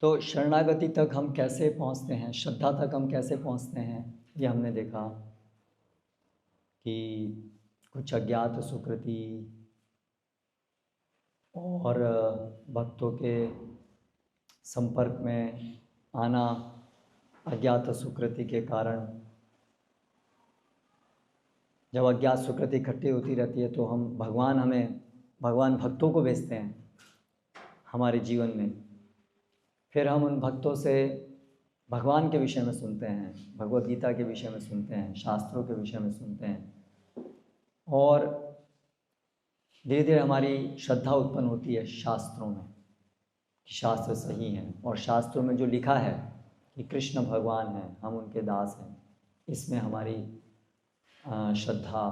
तो शरणागति तक हम कैसे पहुंचते हैं, श्रद्धा तक हम कैसे पहुंचते हैं, ये हमने देखा कि कुछ अज्ञात सुकृति और भक्तों के संपर्क में आना अज्ञात सुकृति के कारण। जब अज्ञात सुकृति इकट्ठी होती रहती है तो भगवान भक्तों को भेजते हैं हमारे जीवन में। फिर हम उन भक्तों से भगवान के विषय में सुनते हैं, भगवद गीता के विषय में सुनते हैं, शास्त्रों के विषय में सुनते हैं, और धीरे धीरे हमारी श्रद्धा उत्पन्न होती है शास्त्रों में कि शास्त्र सही हैं, और शास्त्रों में जो लिखा है कि कृष्ण भगवान हैं, हम उनके दास हैं, इसमें हमारी श्रद्धा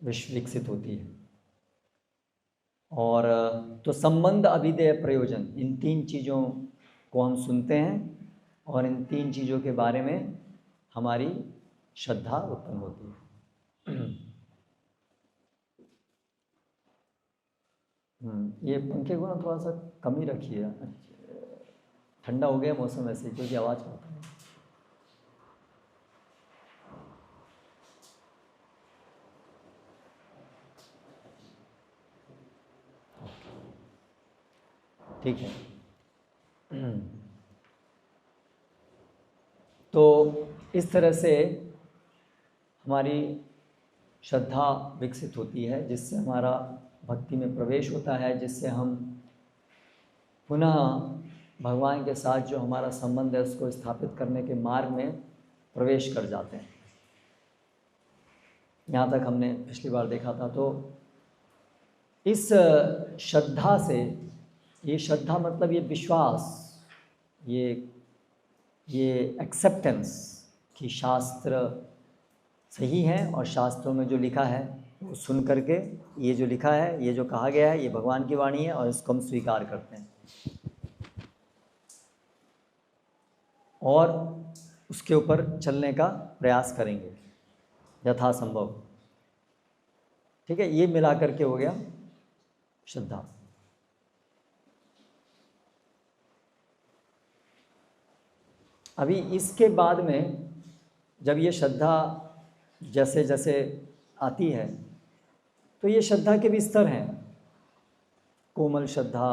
विकसित होती है। और तो संबंध, अभिधेय, प्रयोजन, इन तीन चीज़ों को हम सुनते हैं और इन तीन चीज़ों के बारे में हमारी श्रद्धा उत्पन्न होती है। ये पंखे को ना थोड़ा सा कम ही रखिए, ठंडा हो गया मौसम ऐसे, क्योंकि आवाज़ करता है। ठीक है। तो इस तरह से हमारी श्रद्धा विकसित होती है, जिससे हमारा भक्ति में प्रवेश होता है, जिससे हम पुनः भगवान के साथ जो हमारा संबंध है उसको स्थापित करने के मार्ग में प्रवेश कर जाते हैं। यहाँ तक हमने पिछली बार देखा था। तो इस श्रद्धा से, ये श्रद्धा मतलब ये विश्वास, ये एक्सेप्टेंस कि शास्त्र सही है और शास्त्रों में जो लिखा है वो सुन करके, ये जो लिखा है, ये जो कहा गया है, ये भगवान की वाणी है और इसको हम स्वीकार करते हैं और उसके ऊपर चलने का प्रयास करेंगे यथासंभव। ठीक है, ये मिला करके हो गया श्रद्धा। अभी इसके बाद में जब ये श्रद्धा जैसे जैसे आती है तो ये श्रद्धा के भी स्तर हैं, कोमल श्रद्धा,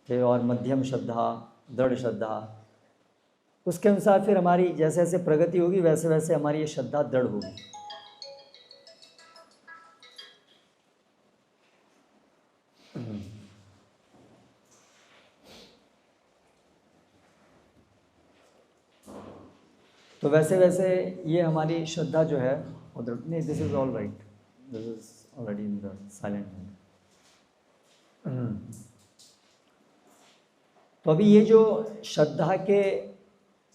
फिर और मध्यम श्रद्धा, दृढ़ श्रद्धा। उसके अनुसार फिर हमारी जैसे जैसे प्रगति होगी वैसे वैसे हमारी ये श्रद्धा दृढ़ होगी। तो वैसे वैसे ये हमारी श्रद्धा जो है उधर नहीं, this is all right, this is already in the silent mode. तो अभी ये जो श्रद्धा के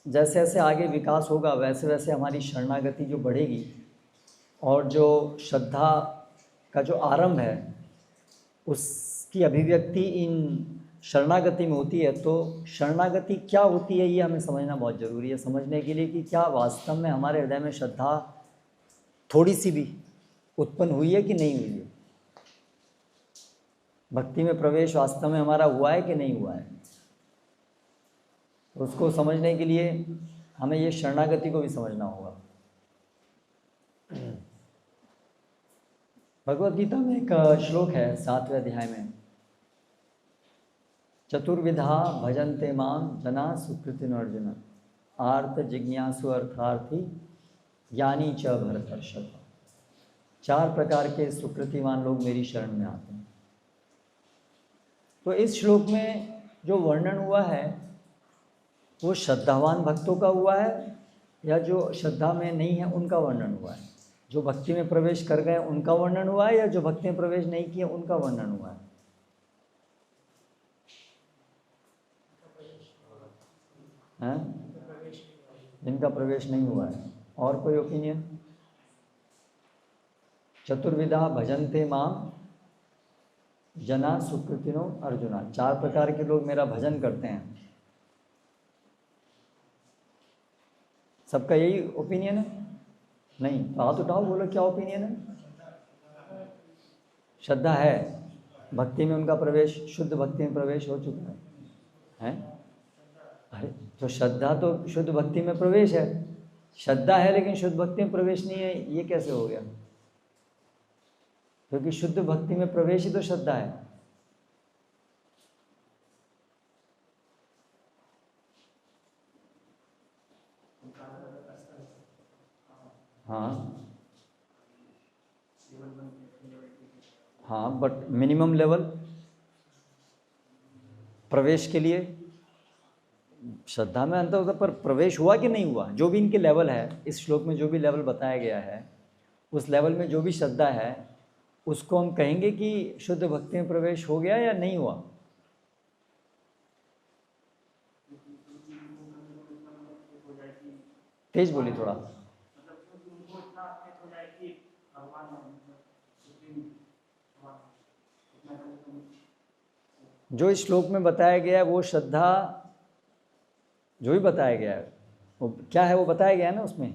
जैसे जैसे आगे विकास होगा वैसे वैसे हमारी शरणागति जो बढ़ेगी, और जो श्रद्धा का जो आरंभ है उसकी अभिव्यक्ति इन शरणागति में होती है। तो शरणागति क्या होती है ये हमें समझना बहुत ज़रूरी है, समझने के लिए कि क्या वास्तव में हमारे हृदय में श्रद्धा थोड़ी सी भी उत्पन्न हुई है कि नहीं हुई है, भक्ति में प्रवेश वास्तव में हमारा हुआ है कि नहीं हुआ है। तो उसको समझने के लिए हमें ये शरणागति को भी समझना होगा। भगवद गीता में एक श्लोक है 7वें अध्याय में, चतुर्विधा भजन्ते मां जना सुकृतिनो अर्जुन, आर्त जिज्ञासु अर्थार्थी ज्ञानी च भरतर्षभ। 4 प्रकार के सुकृतिवान लोग मेरी शरण में आते हैं। तो इस श्लोक में जो वर्णन हुआ है वो श्रद्धावान भक्तों का हुआ है या जो श्रद्धा में नहीं है उनका वर्णन हुआ है? जो भक्ति में प्रवेश कर गए उनका वर्णन हुआ है या जो भक्ति में प्रवेश नहीं किए उनका वर्णन हुआ है? जिनका प्रवेश नहीं हुआ है। और कोई ओपिनियन? चतुर्विधा भजन्ते मां जना सुकृतिनो अर्जुना, 4 प्रकार के लोग मेरा भजन करते हैं। सबका यही ओपिनियन है? नहीं तो हाथ उठाओ, बोलो क्या ओपिनियन है? श्रद्धा है, भक्ति में उनका प्रवेश, शुद्ध भक्ति में प्रवेश हो चुका हैं? अरे तो श्रद्धा तो शुद्ध भक्ति में प्रवेश है, श्रद्धा है लेकिन शुद्ध भक्ति में प्रवेश नहीं है, ये कैसे हो गया? क्योंकि शुद्ध भक्ति में प्रवेश ही तो श्रद्धा है। हाँ हाँ, बट मिनिमम लेवल प्रवेश के लिए श्रद्धा में अंतर होता, पर प्रवेश हुआ कि नहीं हुआ? जो भी इनके लेवल है, इस श्लोक में जो भी लेवल बताया गया है, उस लेवल में जो भी श्रद्धा है उसको हम कहेंगे कि शुद्ध भक्ति में प्रवेश हो गया या नहीं हुआ? तेज बोली थोड़ा। जो इस श्लोक में बताया गया है वो श्रद्धा, जो भी बताया गया है वो क्या है, वो बताया गया है ना उसमें।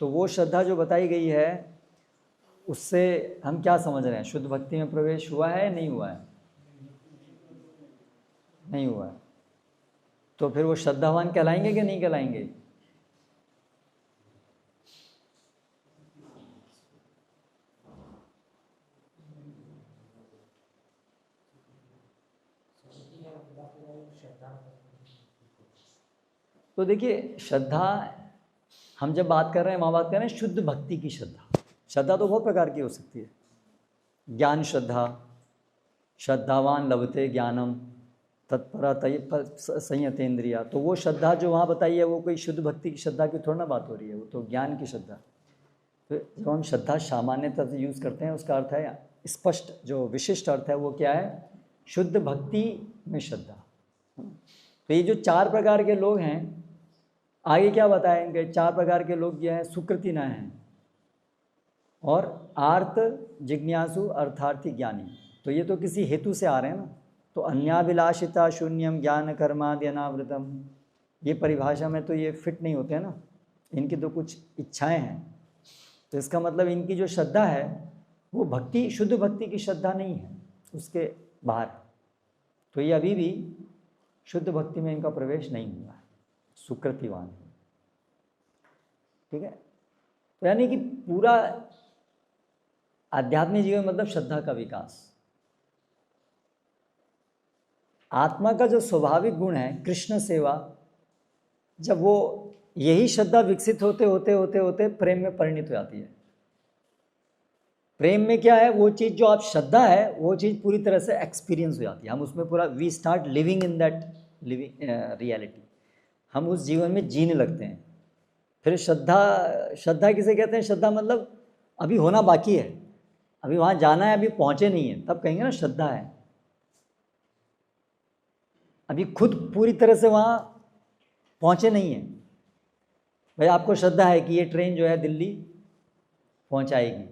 तो वो श्रद्धा जो बताई गई है उससे हम क्या समझ रहे हैं? शुद्ध भक्ति में प्रवेश हुआ है या नहीं हुआ है? नहीं हुआ है। तो फिर वो श्रद्धावान कहलाएंगे कि नहीं कहलाएंगे? तो देखिए, श्रद्धा हम जब बात कर रहे हैं, वहाँ बात कर रहे हैं शुद्ध भक्ति की श्रद्धा। श्रद्धा तो बहुत प्रकार की हो सकती है। ज्ञान श्रद्धा, श्रद्धावान लभते ज्ञानम तत्परा संयतेंद्रिया, तो वो श्रद्धा जो वहाँ बताई है वो कोई शुद्ध भक्ति की श्रद्धा की थोड़ा ना बात हो रही है, वो तो ज्ञान की श्रद्धा। तो जब हम श्रद्धा सामान्यतः से यूज़ करते हैं उसका अर्थ है स्पष्ट, जो विशिष्ट अर्थ है वो क्या है? शुद्ध भक्ति में श्रद्धा। तो ये जो 4 प्रकार के लोग हैं, आगे क्या बताएंगे? 4 प्रकार के लोग ये हैं, सुकृति न हैं और आर्त जिज्ञासु अर्थार्थी ज्ञानी। तो ये तो किसी हेतु से आ रहे हैं ना। तो अन्याभिलाषिता शून्यम ज्ञान कर्मादि अनावृतम, ये परिभाषा में तो ये फिट नहीं होते हैं ना, इनकी तो कुछ इच्छाएं हैं। तो इसका मतलब इनकी जो श्रद्धा है वो भक्ति, शुद्ध भक्ति की श्रद्धा नहीं है, उसके बाहर। तो ये अभी भी शुद्ध भक्ति में इनका प्रवेश नहीं हुआ है, सुकृतिवान। ठीक है। तो यानी कि पूरा आध्यात्मिक जीवन मतलब श्रद्धा का विकास। आत्मा का जो स्वाभाविक गुण है कृष्ण सेवा, जब वो यही श्रद्धा विकसित होते होते होते होते प्रेम में परिणित हो जाती है। प्रेम में क्या है? वो चीज़ जो आप श्रद्धा है वो चीज़ पूरी तरह से एक्सपीरियंस हो जाती है। हम उसमें पूरा we start living in that reality, हम उस जीवन में जीने लगते हैं। फिर श्रद्धा किसे कहते हैं? श्रद्धा मतलब अभी होना बाकी है, अभी वहाँ जाना है, अभी पहुँचे नहीं है, तब कहेंगे ना श्रद्धा है। अभी खुद पूरी तरह से वहाँ पहुँचे नहीं है। भाई आपको श्रद्धा है कि ये ट्रेन जो है दिल्ली पहुँचाएगी,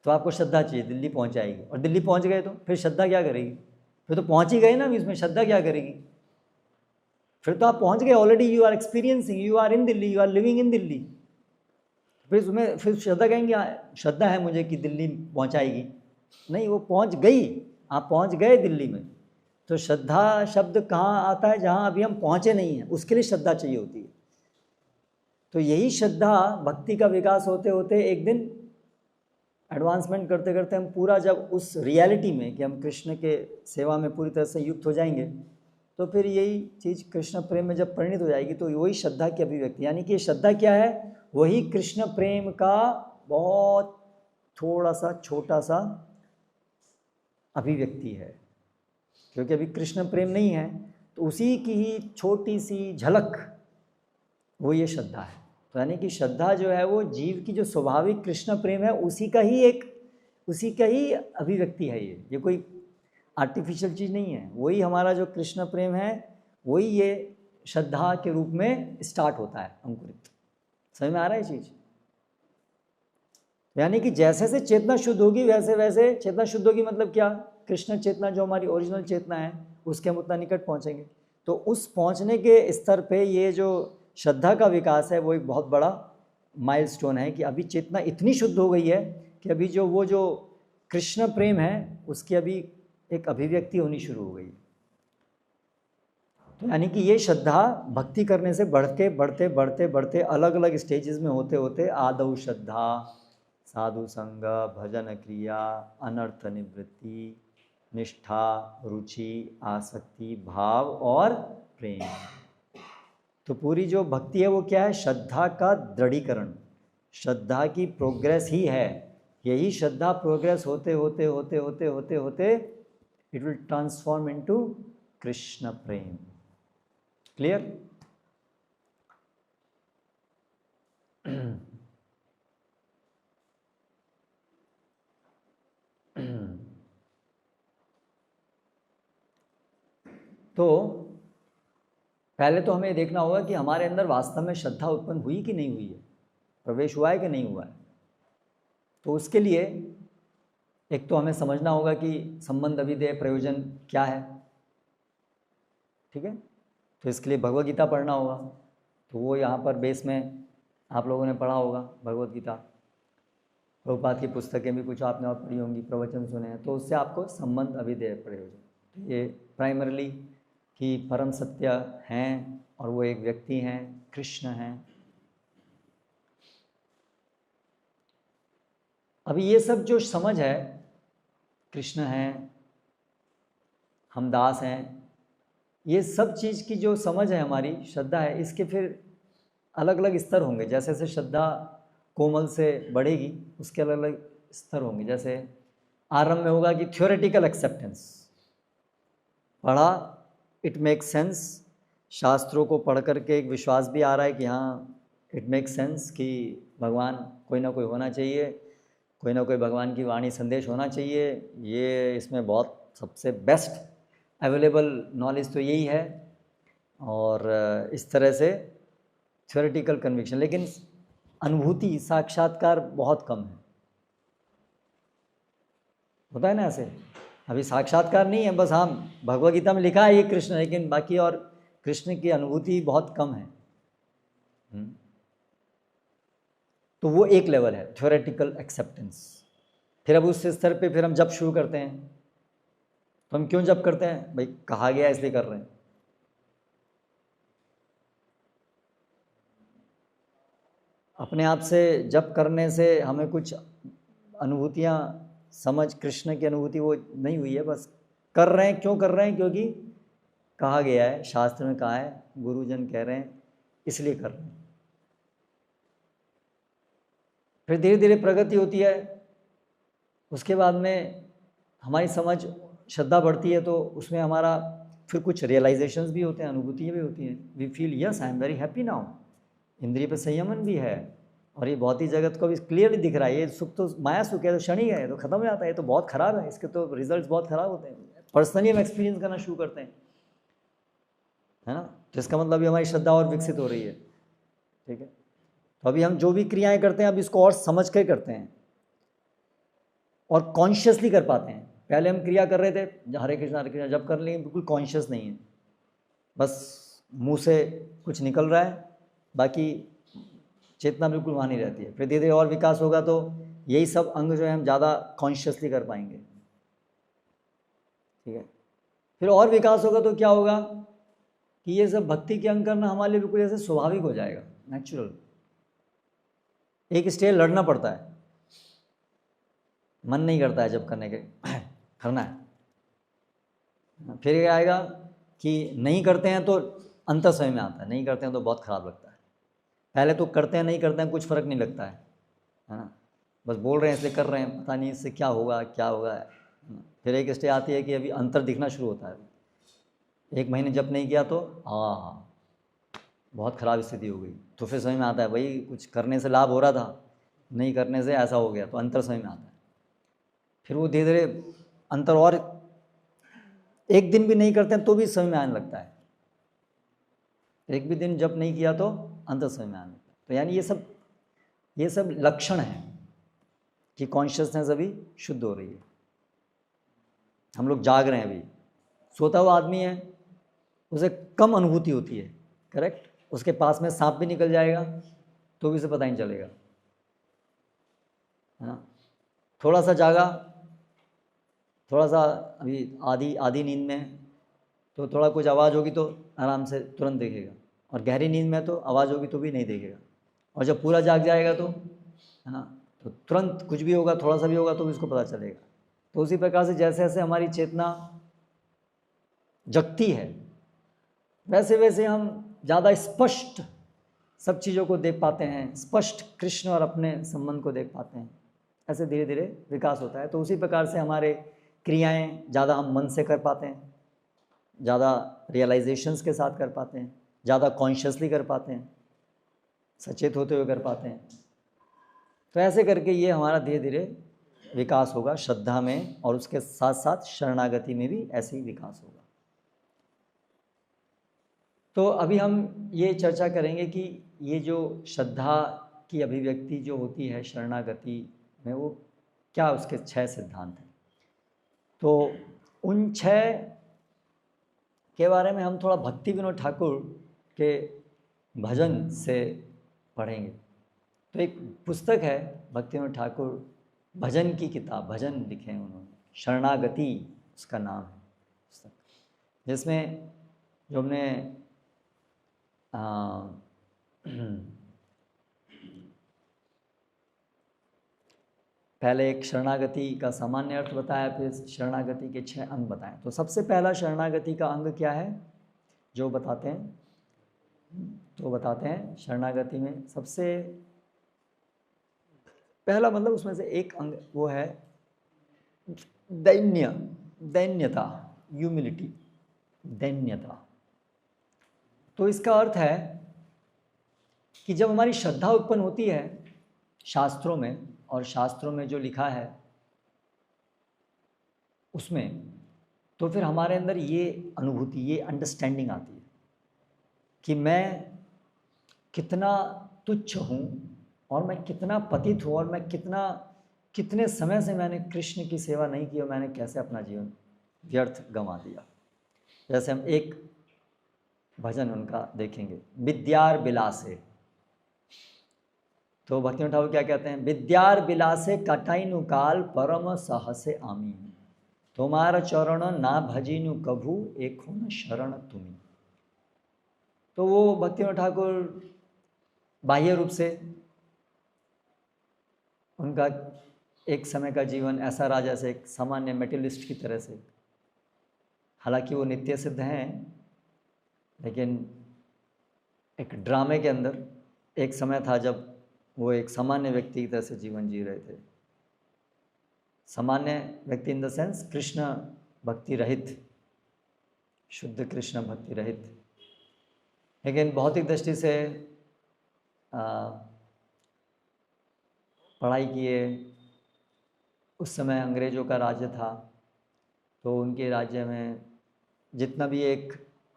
तो आपको श्रद्धा चाहिए दिल्ली पहुँचाएगी, और दिल्ली पहुँच गए तो फिर श्रद्धा क्या करेगी? फिर तो पहुँच ही गए ना, अभी इसमें श्रद्धा क्या करेगी? फिर तो आप पहुँच गए already, you are experiencing, you are in Delhi, you are living in Delhi. फिर उसमें फिर श्रद्धा कहेंगे श्रद्धा है मुझे कि दिल्ली पहुँचाएगी? नहीं, वो पहुँच गई, आप पहुँच गए दिल्ली में। तो श्रद्धा शब्द कहाँ आता है? जहाँ अभी हम पहुँचे नहीं हैं, उसके लिए श्रद्धा चाहिए होती है। तो यही श्रद्धा भक्ति का विकास होते होते एक दिन एडवांसमेंट करते करते हम पूरा जब उस रियलिटी में कि हम कृष्ण के सेवा में पूरी तरह से युक्त हो जाएंगे, तो फिर यही चीज़ कृष्ण प्रेम में जब परिणित हो जाएगी तो वही श्रद्धा की अभिव्यक्ति। यानी कि श्रद्धा क्या है? वही कृष्ण प्रेम का बहुत थोड़ा सा छोटा सा अभिव्यक्ति है। क्योंकि अभी कृष्ण प्रेम नहीं है, तो उसी की ही छोटी सी झलक वो ये श्रद्धा है। तो यानी कि श्रद्धा जो है वो जीव की जो स्वाभाविक कृष्ण प्रेम है उसी का ही अभिव्यक्ति है। ये कोई आर्टिफिशियल चीज़ नहीं है। वही हमारा जो कृष्ण प्रेम है वही ये श्रद्धा के रूप में स्टार्ट होता है, अंकुरित। समझ में आ रहा है चीज़? यानी कि जैसे से चेतना शुद्ध होगी वैसे वैसे चेतना शुद्ध होगी, मतलब क्या? कृष्ण चेतना जो हमारी ओरिजिनल चेतना है उसके हम उतना निकट पहुँचेंगे। तो उस पहुँचने के स्तर पे ये जो श्रद्धा का विकास है वो एक बहुत बड़ा माइलस्टोन है कि अभी चेतना इतनी शुद्ध हो गई है कि अभी जो कृष्ण प्रेम है उसकी अभी एक अभिव्यक्ति होनी शुरू हो गई। तो यानी कि ये श्रद्धा भक्ति करने से बढ़ते बढ़ते बढ़ते बढ़ते अलग अलग स्टेजेस में होते होते आदौ श्रद्धा, साधु संग, भजन क्रिया, अनर्थ निवृत्ति, निष्ठा, रुचि, आसक्ति, भाव और प्रेम। तो पूरी जो भक्ति है वो क्या है? श्रद्धा का दृढ़ीकरण, श्रद्धा की प्रोग्रेस ही है। यही श्रद्धा प्रोग्रेस होते होते होते होते होते होते it will transform into Krishna Prem. Clear? तो पहले तो हमें देखना होगा कि हमारे अंदर वास्तव में श्रद्धा उत्पन्न हुई कि नहीं हुई है, प्रवेश हुआ है कि नहीं हुआ है। तो उसके लिए एक तो हमें समझना होगा कि संबंध अभिधेय प्रयोजन क्या है, ठीक है। तो इसके लिए भगवद गीता पढ़ना होगा। तो वो यहाँ पर बेस में आप लोगों ने पढ़ा होगा भगवद गीता, प्रभुपाद की पुस्तकें भी कुछ आपने और पढ़ी होंगी, प्रवचन सुने हैं। तो उससे आपको संबंध अभिधेय प्रयोजन, ये प्राइमरली कि परम सत्य हैं और वो एक व्यक्ति हैं, कृष्ण हैं। अभी ये सब जो समझ है, कृष्ण हैं, हम दास हैं, ये सब चीज़ की जो समझ है हमारी श्रद्धा है, इसके फिर अलग अलग स्तर होंगे। जैसे जैसे श्रद्धा कोमल से बढ़ेगी उसके अलग अलग स्तर होंगे। जैसे आरंभ में होगा कि थ्योरेटिकल एक्सेप्टेंस, पढ़ा, इट मेक्स सेंस, शास्त्रों को पढ़ करके एक विश्वास भी आ रहा है कि हाँ इट मेक्स सेंस कि भगवान कोई ना कोई होना चाहिए, कोई ना कोई भगवान की वाणी संदेश होना चाहिए। ये इसमें बहुत सबसे बेस्ट अवेलेबल नॉलेज तो यही है। और इस तरह से थ्योरेटिकल कन्विक्शन, लेकिन अनुभूति साक्षात्कार बहुत कम है। होता है ना ऐसे, अभी साक्षात्कार नहीं है, बस हाँ भगवद गीता में लिखा है ये कृष्ण, लेकिन बाकी और कृष्ण की अनुभूति बहुत कम है। तो वो एक लेवल है थ्योरेटिकल एक्सेप्टेंस। फिर अब उस स्तर पे फिर हम जप शुरू करते हैं। तो हम क्यों जप करते हैं? भाई कहा गया इसलिए कर रहे हैं। अपने आप से जप करने से हमें कुछ अनुभूतियाँ, समझ कृष्ण की अनुभूति वो नहीं हुई है, बस कर रहे हैं। क्यों कर रहे हैं? क्योंकि कहा गया है, शास्त्र में कहा है, गुरुजन कह रहे हैं, इसलिए कर रहे हैं। फिर धीरे धीरे प्रगति होती है, उसके बाद में हमारी समझ, श्रद्धा बढ़ती है, तो उसमें हमारा फिर कुछ रियलाइजेशंस भी होते हैं, अनुभूतियाँ भी होती हैं। We feel yes I am very happy now. इंद्रिय पर संयमन भी है और ये भौतिक जगत को भी क्लियरली दिख रहा है। ये सुख तो माया सुख है, तो क्षणिक है, तो खत्म हो जाता है, ये तो बहुत खराब है, इसके तो रिजल्ट्स बहुत खराब होते हैं। पर्सनली हम एक्सपीरियंस करना शुरू करते हैं, है ना। तो इसका मतलब भी हमारी श्रद्धा और विकसित हो रही है, ठीक है। तो अभी हम जो भी क्रियाएं करते हैं, अब इसको और समझ के करते हैं और कॉन्शियसली कर पाते हैं। पहले हम क्रिया कर रहे थे, हरे कृष्णा जब कर लेंगे, बिल्कुल कॉन्शियस नहीं है, बस मुंह से कुछ निकल रहा है, बाकी चेतना बिल्कुल वहाँ नहीं रहती है। फिर धीरे धीरे और विकास होगा तो यही सब अंग जो है हम ज़्यादा कॉन्शियसली कर पाएंगे, ठीक है। फिर और विकास होगा तो क्या होगा कि ये सब भक्ति के अंग करना हमारे लिए बिल्कुल ऐसे स्वाभाविक हो जाएगा, नेचुरल। एक स्टेज लड़ना पड़ता है, मन नहीं करता है जब करने के करना है। फिर ये आएगा कि नहीं करते हैं तो अंतर समय में आता है, नहीं करते हैं तो बहुत ख़राब लगता है। पहले तो करते हैं, नहीं करते हैं, कुछ फ़र्क नहीं लगता है ना, बस बोल रहे हैं इसलिए कर रहे हैं, पता नहीं इससे क्या होगा क्या होगा। फिर एक स्टेज आती है कि अभी अंतर दिखना शुरू होता है। 1 महीने जब नहीं किया तो हाँ बहुत ख़राब स्थिति हो गई, तो फिर समझ में आता है भाई कुछ करने से लाभ हो रहा था, नहीं करने से ऐसा हो गया, तो अंतर समझ में आता है। फिर वो धीरे धीरे अंतर, और 1 दिन भी नहीं करते हैं तो भी समझ में आने लगता है, 1 भी दिन जब नहीं किया तो अंतर समझ में आने लगता है। तो यानी ये सब लक्षण है कि कॉन्शियसनेस अभी शुद्ध हो रही है। हम लोग जाग रहे हैं, अभी सोता हुआ आदमी है, उसे कम अनुभूति होती है, करेक्ट। उसके पास में सांप भी निकल जाएगा तो भी उसे पता नहीं चलेगा, है ना। थोड़ा सा जागा, थोड़ा सा अभी आधी नींद में, तो थोड़ा कुछ आवाज़ होगी तो आराम से तुरंत देखेगा, और गहरी नींद में तो आवाज़ होगी तो भी नहीं देखेगा, और जब पूरा जाग जाएगा तो है ना, तो तुरंत कुछ भी होगा, थोड़ा सा भी होगा तो भी उसको पता चलेगा। तो उसी प्रकार से जैसे जैसे हमारी चेतना जगती है वैसे वैसे हम ज़्यादा स्पष्ट सब चीज़ों को देख पाते हैं, स्पष्ट कृष्ण और अपने संबंध को देख पाते हैं। ऐसे धीरे धीरे विकास होता है। तो उसी प्रकार से हमारे क्रियाएं ज़्यादा हम मन से कर पाते हैं, ज़्यादा रियलाइजेशंस के साथ कर पाते हैं, ज़्यादा कॉन्शियसली कर पाते हैं, सचेत होते हुए कर पाते हैं। तो ऐसे करके ये हमारा धीरे धीरे विकास होगा श्रद्धा में, और उसके साथ साथ शरणागति में भी ऐसे ही विकास होगा। तो अभी हम ये चर्चा करेंगे कि ये जो श्रद्धा की अभिव्यक्ति जो होती है शरणागति में, वो क्या उसके 6 सिद्धांत हैं। तो उन 6 के बारे में हम थोड़ा भक्ति विनोद ठाकुर के भजन से पढ़ेंगे। तो एक पुस्तक है भक्ति विनोद ठाकुर भजन की किताब, भजन लिखे हैं उन्होंने, शरणागति उसका नाम है पुस्तक, जिसमें जो हमने पहले एक शरणागति का सामान्य अर्थ बताया, फिर शरणागति के 6 अंग बताएं। तो सबसे पहला शरणागति का अंग क्या है जो बताते हैं, तो बताते हैं शरणागति में सबसे पहला मतलब उसमें से एक अंग वो है दैन्यता, ह्यूमिलिटी, दैन्यता। तो इसका अर्थ है कि जब हमारी श्रद्धा उत्पन्न होती है शास्त्रों में, और शास्त्रों में जो लिखा है उसमें, तो फिर हमारे अंदर ये अनुभूति, ये अंडरस्टैंडिंग आती है कि मैं कितना तुच्छ हूँ, और मैं कितना पतित हूँ, और मैं कितने समय से मैंने कृष्ण की सेवा नहीं की, और मैंने कैसे अपना जीवन व्यर्थ गंवा दिया। जैसे हम एक भजन उनका देखेंगे, विद्यार बिलासे। तो भक्ति ठाकुर क्या कहते हैं, विद्यार बिलासे कटाइनु काल परम सहसे आमी, तुम्हार चरण ना भजिनु कभू एक हो न शरण तुम्ही। तो वो भक्ति ठाकुर बाह्य रूप से उनका एक समय का जीवन ऐसा रहा जैसे एक सामान्य मेटेरियलिस्ट की तरह से। हालांकि वो नित्य सिद्ध हैं, लेकिन एक ड्रामे के अंदर एक समय था जब वो एक सामान्य व्यक्ति की तरह से जीवन जी रहे थे। सामान्य व्यक्ति इन द सेंस कृष्ण भक्ति रहित, शुद्ध कृष्ण भक्ति रहित। लेकिन भौतिक दृष्टि से पढ़ाई किए। उस समय अंग्रेज़ों का राज्य था, तो उनके राज्य में जितना भी एक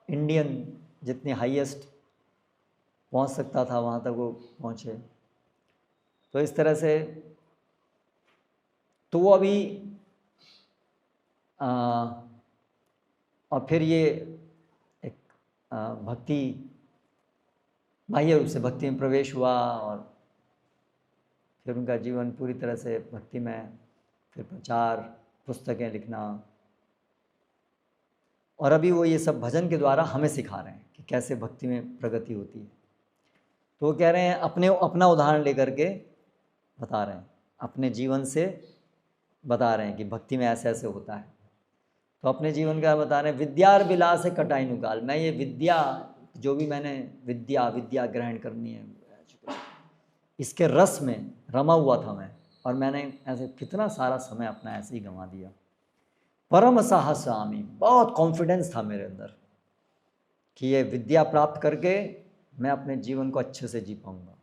इंडियन जितनी हाईएस्ट पहुंच सकता था वहाँ तक वो पहुँचे। तो इस तरह से तो वो अभी और फिर ये एक भक्ति बाह्य रूप से भक्ति में प्रवेश हुआ, और फिर उनका जीवन पूरी तरह से भक्ति में, फिर प्रचार, पुस्तकें लिखना, और अभी वो ये सब भजन के द्वारा हमें सिखा रहे हैं कि कैसे भक्ति में प्रगति होती है। तो वो कह रहे हैं अपना उदाहरण लेकर के बता रहे हैं, अपने जीवन से बता रहे हैं कि भक्ति में ऐसे ऐसे होता है। तो अपने जीवन का बता रहे हैं, विद्यार बिलास कटाइनु काल, मैं ये विद्या जो भी मैंने विद्या ग्रहण करनी है, इसके रस में रमा हुआ था मैं, और मैंने ऐसे कितना सारा समय अपना ऐसे ही गंवा दिया। परम साहस आमी, बहुत कॉन्फिडेंस था मेरे अंदर कि ये विद्या प्राप्त करके मैं अपने जीवन को अच्छे से जी पाऊंगा।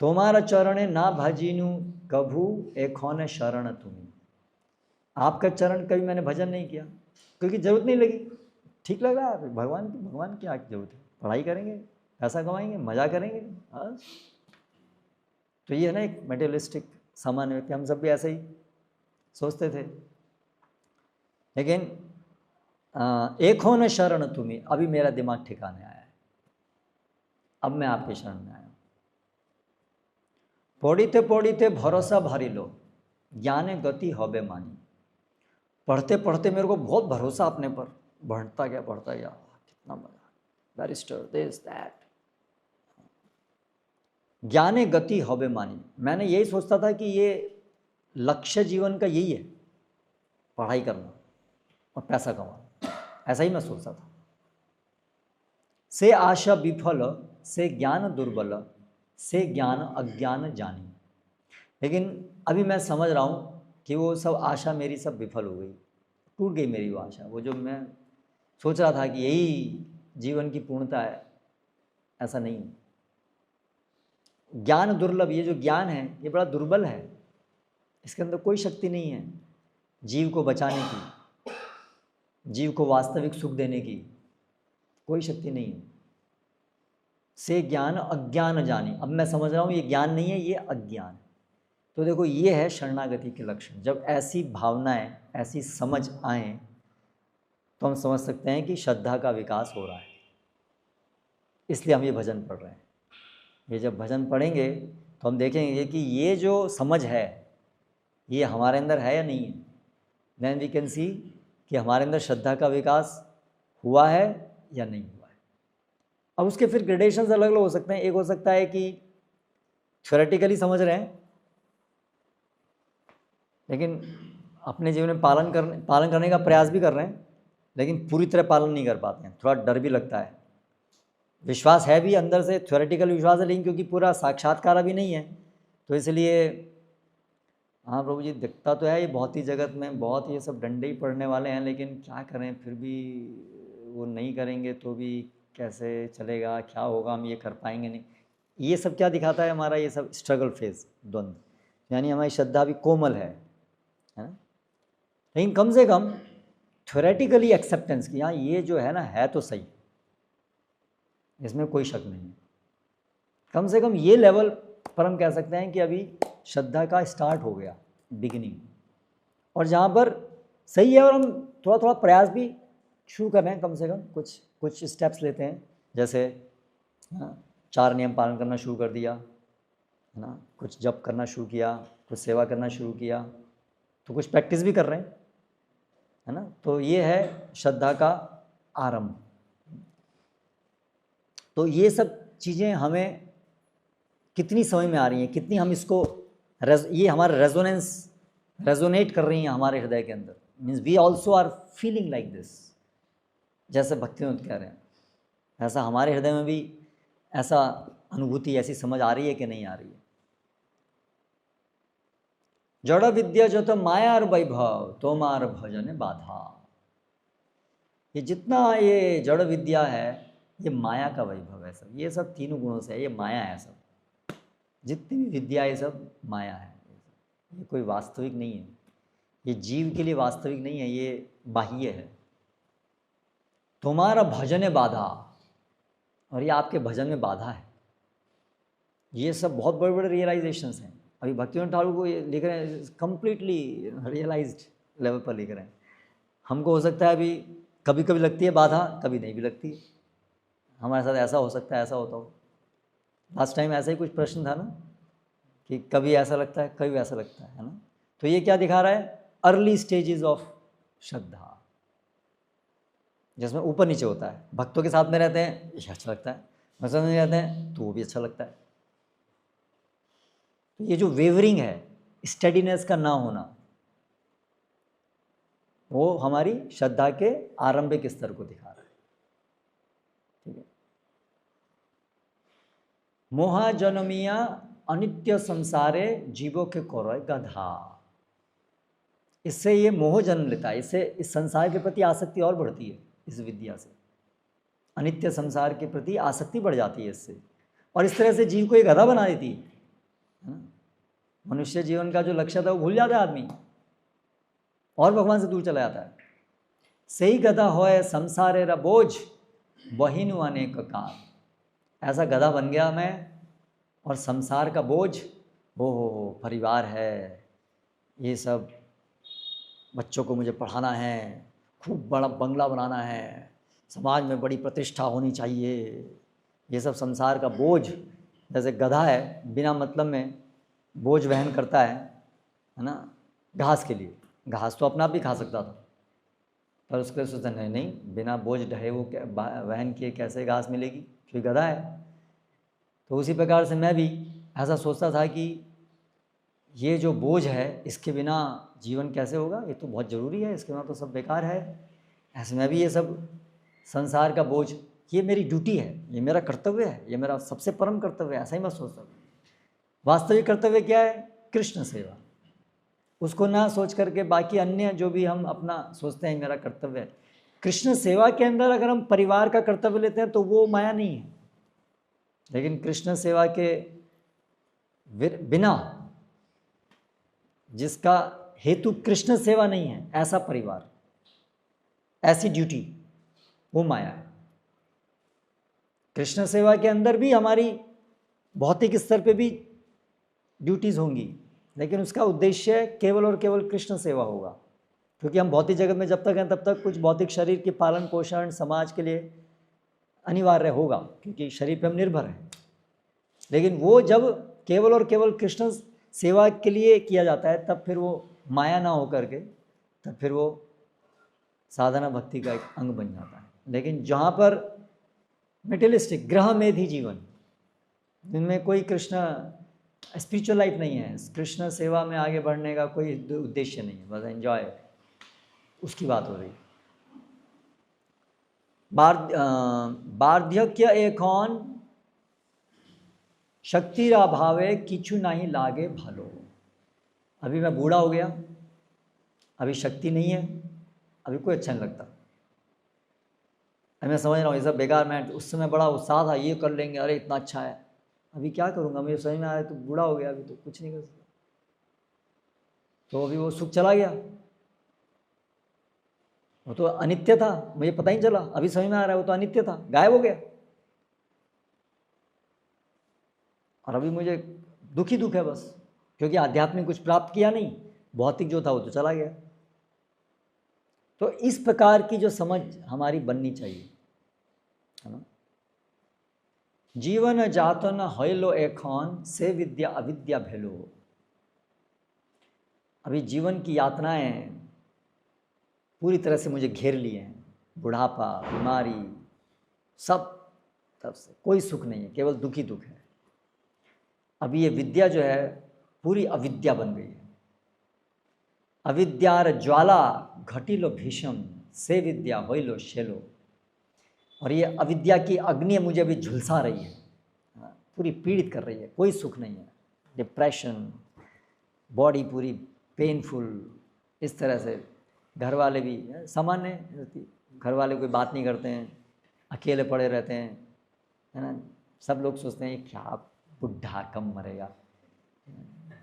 तुम्हारा चरण ना भजिनु कभू एक होने शरण तुम्ही, आपका चरण कभी मैंने भजन नहीं किया क्योंकि जरूरत नहीं लगी। ठीक लग रहा है भगवान की क्या जरूरत है, पढ़ाई करेंगे, पैसा कमाएंगे, मजा करेंगे। तो ये है ना एक मेटेरियलिस्टिक सामान्य व्यक्ति, हम सब भी ऐसे ही सोचते थे। लेकिन एक हो न शरण तुम्ही, अभी मेरा दिमाग ठिकाने आया है, अब मैं आपके शरण में आया हूँ। पढ़िते पढ़िते भरोसा भरिलो, ज्ञाने गति हबे मानी, पढ़ते पढ़ते मेरे को बहुत भरोसा अपने पर बढ़ता गया, कितना मजा, बैरिस्टर दिस दैट। ज्ञाने गति हवे मानी, मैंने यही सोचता था कि ये लक्ष्य जीवन का यही है, पढ़ाई करना और पैसा कमाना, ऐसा ही मैं सोचता था। से आशा विफल, से ज्ञान दुर्बल, से ज्ञान अज्ञान जानी। लेकिन अभी मैं समझ रहा हूँ कि वो सब आशा मेरी सब विफल हो गई, टूट गई मेरी वो आशा। वो जो मैं सोच रहा था कि यही जीवन की पूर्णता है, ऐसा नहीं है। ज्ञान दुर्लभ, ये जो ज्ञान है ये बड़ा दुर्बल है, इसके अंदर कोई शक्ति नहीं है जीव को बचाने की, जीव को वास्तविक सुख देने की कोई शक्ति नहीं है। से ज्ञान अज्ञान जानी, अब मैं समझ रहा हूँ ये ज्ञान नहीं है, ये अज्ञान है। तो देखो ये है शरणागति के लक्षण। जब ऐसी भावनाएं, ऐसी समझ आए तो हम समझ सकते हैं कि श्रद्धा का विकास हो रहा है, इसलिए हम ये भजन पढ़ रहे हैं। ये जब भजन पढ़ेंगे तो हम देखेंगे कि ये जो समझ है ये हमारे अंदर है या नहीं है। देन वी कैन सी कि हमारे अंदर श्रद्धा का विकास हुआ है या नहीं हुआ है। अब उसके फिर ग्रेडेशंस अलग अलग हो सकते हैं। एक हो सकता है कि थ्योरेटिकली समझ रहे हैं लेकिन अपने जीवन में पालन करने का प्रयास भी कर रहे हैं, लेकिन पूरी तरह पालन नहीं कर पाते हैं, थोड़ा डर भी लगता है। विश्वास है भी अंदर से, थ्योरेटिकल विश्वास है, लेकिन क्योंकि पूरा साक्षात्कार अभी नहीं है तो इसलिए हाँ प्रभु जी दिखता तो है ये बहुत ही जगत में बहुत ये सब डंडे ही पड़ने वाले हैं, लेकिन क्या करें, फिर भी वो नहीं करेंगे तो भी कैसे चलेगा, क्या होगा, हम ये कर पाएंगे नहीं। ये सब क्या दिखाता है, हमारा ये सब स्ट्रगल फेज, द्वंद्व, यानी हमारी श्रद्धा भी कोमल है ना। लेकिन कम से कम थ्योरेटिकली एक्सेप्टेंस की, हाँ ये जो है ना है तो सही, इसमें कोई शक नहीं है। कम से कम ये लेवल पर हम कह सकते हैं कि अभी श्रद्धा का स्टार्ट हो गया, बिगिनिंग, और जहाँ पर सही है और हम थोड़ा थोड़ा प्रयास भी शुरू कर रहे हैं, कम से कम कुछ स्टेप्स लेते हैं। जैसे 4 नियम पालन करना शुरू कर दिया है ना, कुछ जप करना शुरू किया, कुछ सेवा करना शुरू किया, तो कुछ प्रैक्टिस भी कर रहे हैं है ना। तो ये है श्रद्धा का आरंभ। तो ये सब चीज़ें हमें कितनी समझ में आ रही हैं, कितनी हम इसको ये हमारा रेजोनेट कर रही हैं हमारे हृदय के अंदर, means we also are feeling like this. जैसे भक्तिवेदांत कह रहे हैं ऐसा हमारे हृदय में भी ऐसा अनुभूति, ऐसी समझ आ रही है कि नहीं आ रही है। जड़ विद्या जो तो माया और वैभव तो मार भजन बाधा। ये जितना ये जड़ विद्या है ये माया का वैभव है सब, ये सब तीनों गुणों से है, ये माया है सब, जितनी भी विद्या ये सब माया है, ये कोई वास्तविक नहीं है, ये जीव के लिए वास्तविक नहीं है, ये बाह्य है। तुम्हारा भजन बाधा, और ये आपके भजन में बाधा है। ये सब बहुत बड़े बड़े रियलाइजेशंस हैं। अभी भक्तिवेदांत ठाकुर को ये लिख रहे हैं कंप्लीटली रियलाइज्ड लेवल पर लिख रहे हैं। हमको हो सकता है अभी कभी कभी लगती है बाधा, कभी नहीं भी लगती है। हमारे साथ ऐसा हो सकता है, ऐसा होता हो। लास्ट टाइम ऐसा ही कुछ प्रश्न था ना कि कभी ऐसा लगता है, कभी वैसा लगता है ना। तो ये क्या दिखा रहा है, अर्ली स्टेजेस ऑफ श्रद्धा, जिसमें ऊपर नीचे होता है। भक्तों के साथ में रहते हैं ये अच्छा लगता है, मसद में रहते हैं तो वो भी अच्छा लगता है। तो ये जो वेवरिंग है, स्टडीनेस का ना होना, वो हमारी श्रद्धा के आरंभिक स्तर को दिखा रहा है। ठीक है। मोहा जनमिया अनित्य संसारे जीवों के कौरव गधा, इससे ये मोह जन्म लेता है, इससे इस संसार के प्रति आसक्ति और बढ़ती है। इस विद्या से अनित्य संसार के प्रति आसक्ति बढ़ जाती है इससे, और इस तरह से जीव को एक गधा बना देती है ना। मनुष्य जीवन का जो लक्ष्य था वो भूल जाता है आदमी और भगवान से दूर चला जाता है। सही गधा होए संसारे रा बोझ बहिनु अनेक काल, ऐसा गधा बन गया मैं और संसार का बोझ, हो परिवार है, ये सब बच्चों को मुझे पढ़ाना है, खूब बड़ा बंगला बनाना है, समाज में बड़ी प्रतिष्ठा होनी चाहिए, ये सब संसार का बोझ। जैसे गधा है बिना मतलब में बोझ वहन करता है ना, घास के लिए, घास तो अपना आप भी खा सकता था, पर उसके सोचा नहीं नहीं, बिना बोझ ढहे वो वहन किए कैसे घास मिलेगी, क्योंकि गधा है। तो उसी प्रकार से मैं भी ऐसा सोचता था कि ये जो बोझ है इसके बिना जीवन कैसे होगा, ये तो बहुत ज़रूरी है, इसके बिना तो सब बेकार है। ऐसे में भी ये सब संसार का बोझ, ये मेरी ड्यूटी है, ये मेरा कर्तव्य है, ये मेरा सबसे परम कर्तव्य है, ऐसा ही मैं सोचता था। वास्तविक कर्तव्य क्या है? कृष्ण सेवा। उसको ना सोच करके बाकी अन्य जो भी हम अपना सोचते हैं मेरा कर्तव्य है, कृष्ण सेवा के अंदर अगर हम परिवार का कर्तव्य लेते हैं तो वो माया नहीं है। लेकिन कृष्ण सेवा के बिना, जिसका हेतु कृष्ण सेवा नहीं है, ऐसा परिवार, ऐसी ड्यूटी, वो माया है। कृष्ण सेवा के अंदर भी हमारी भौतिक स्तर पे भी ड्यूटीज़ होंगी, लेकिन उसका उद्देश्य केवल और केवल कृष्ण सेवा होगा। क्योंकि हम भौतिक जगत में जब तक हैं तब तक कुछ भौतिक शरीर के पालन पोषण समाज के लिए अनिवार्य होगा, क्योंकि शरीर पे हम निर्भर हैं। लेकिन वो जब केवल और केवल कृष्ण सेवा के लिए किया जाता है, तब फिर वो माया ना हो करके, तब फिर वो साधना भक्ति का एक अंग बन जाता है। लेकिन जहाँ पर मेटेरियलिस्टिक ग्रह मेधी जीवन, जिनमें कोई कृष्ण स्पिरिचुअल लाइफ नहीं है, कृष्ण सेवा में आगे बढ़ने का कोई उद्देश्य नहीं है, बस एंजॉय, उसकी बात हो रही है। बार्धक्य एखन शक्तिर अभावे किछु नहीं लागे भलो। अभी मैं बूढ़ा हो गया, अभी शक्ति नहीं है, अभी कोई अच्छा नहीं लगता। मैं समझ रहा हूँ ये सब बेकार। मैं उस समय बड़ा उत्साह था, ये कर लेंगे, अरे इतना अच्छा है, अभी क्या करूँगा, मुझे समझ में आ रहा है तो बूढ़ा हो गया, अभी तो कुछ नहीं कर सकता। तो अभी वो सुख चला गया, वो तो अनित्य था, मुझे पता ही चला, अभी समझ में आ रहा है वो तो अनित्य था, गायब हो गया। और अभी मुझे दुख ही दुख है बस, क्योंकि आध्यात्मिक कुछ प्राप्त किया नहीं, भौतिक जो था वो तो चला गया। तो इस प्रकार की जो समझ हमारी बननी चाहिए, है ना। जीवन जातन हयलो एखन से विद्या अविद्या भेलो। अभी जीवन की यातनाएं पूरी तरह से मुझे घेर लिए हैं, बुढ़ापा, बीमारी, सब तरफ से कोई सुख नहीं है, केवल दुख ही दुख है। अभी ये विद्या जो है पूरी अविद्या बन गई है। अविद्यार ज्वाला घटिलो भीषम से विद्या होइलो शेलो। और ये अविद्या की अग्नि मुझे अभी झुलसा रही है, पूरी पीड़ित कर रही है, कोई सुख नहीं है। डिप्रेशन, बॉडी पूरी पेनफुल, इस तरह से। घर वाले भी सामान्य, घर वाले कोई बात नहीं करते हैं, अकेले पड़े रहते हैं, है ना। सब लोग सोचते हैं क्या बुढ़ा कम मरेगा,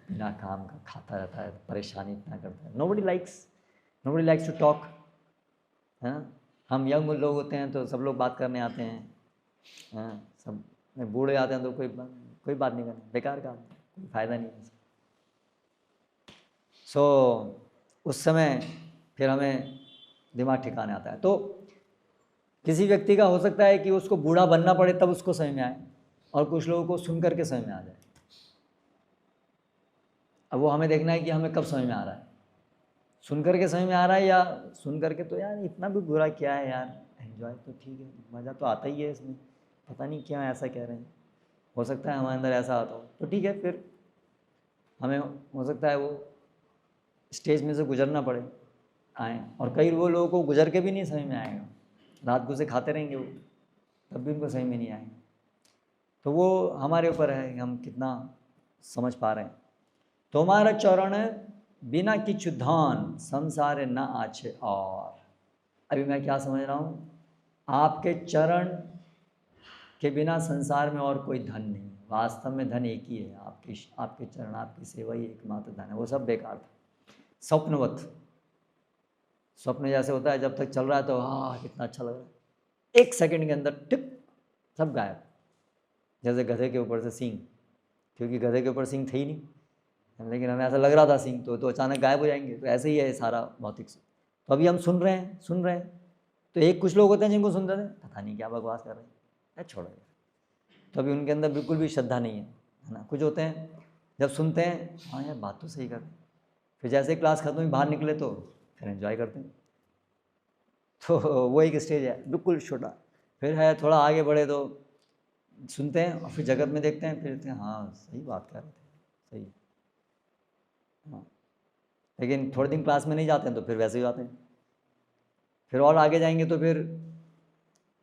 बिना काम का खाता रहता है, परेशानी इतना करता है। नोबडी लाइक्स टू टॉक, है ना। हम यंग लोग होते हैं तो सब लोग बात करने आते हैं, हाँ, सब बूढ़े आते हैं तो कोई बात नहीं करना, बेकार का, कोई फ़ायदा नहीं है। उस समय फिर हमें दिमाग ठिकाने आता है। तो किसी व्यक्ति का हो सकता है कि उसको बूढ़ा बनना पड़े तब उसको समझ में आए, और कुछ लोगों को सुन करके समझ में आ जाए। अब वो हमें देखना है कि हमें कब समझ में आ रहा है, सुन करके समझ में आ रहा है, या सुन करके तो यार इतना भी बुरा क्या है यार, एंजॉय तो ठीक है, मज़ा तो आता ही है इसमें, पता नहीं क्या ऐसा कह रहे हैं। हो सकता है हमारे अंदर ऐसा आता हो, तो ठीक है, फिर हमें हो सकता है वो स्टेज में से गुजरना पड़े, आए। और कई वो लोगों को गुजर के भी नहीं समझ में आएगा, रात को से खाते रहेंगे वो, तब भी उनको समझ में नहीं आएगा। तो वो हमारे ऊपर है कि हम कितना समझ पा रहे हैं। तुम्हारा चरण बिना किछु धान संसार न आछे। और अभी मैं क्या समझ रहा हूँ, आपके चरण के बिना संसार में और कोई धन नहीं। वास्तव में धन एक ही है, आपके चरण, आपकी सेवा ही एकमात्र धन है। वो सब बेकार था, स्वप्नवत। स्वप्न जैसे होता है, जब तक चल रहा है तो हाँ कितना अच्छा लग रहा है, एक सेकंड के अंदर टिप सब गायब। जैसे गधे के ऊपर से सींग, क्योंकि गधे के ऊपर सींग थे ही नहीं, लेकिन हमें ऐसा लग रहा था सींग तो अचानक गायब हो जाएंगे। तो ऐसे ही है सारा भौतिक सुख। तो अभी हम सुन रहे हैं तो एक कुछ लोग होते हैं जिनको सुनते थे पता नहीं क्या बकवास कर रहे हैं, छोड़ो। तो अभी उनके अंदर बिल्कुल भी श्रद्धा नहीं है ना। कुछ होते हैं जब सुनते हैं हाँ यार बात तो सही कर रहे हैं, फिर जैसे क्लास खत्म हुई बाहर निकले तो फिर एंजॉय करते हैं। तो वो एक स्टेज है बिल्कुल छोटा। फिर है थोड़ा आगे बढ़े तो सुनते हैं और फिर जगत में देखते हैं, फिर देखते हैं हाँ सही बात कह रहे थे, सही। हाँ, लेकिन थोड़े दिन क्लास में नहीं जाते हैं तो फिर वैसे ही जाते हैं। फिर और आगे जाएंगे तो फिर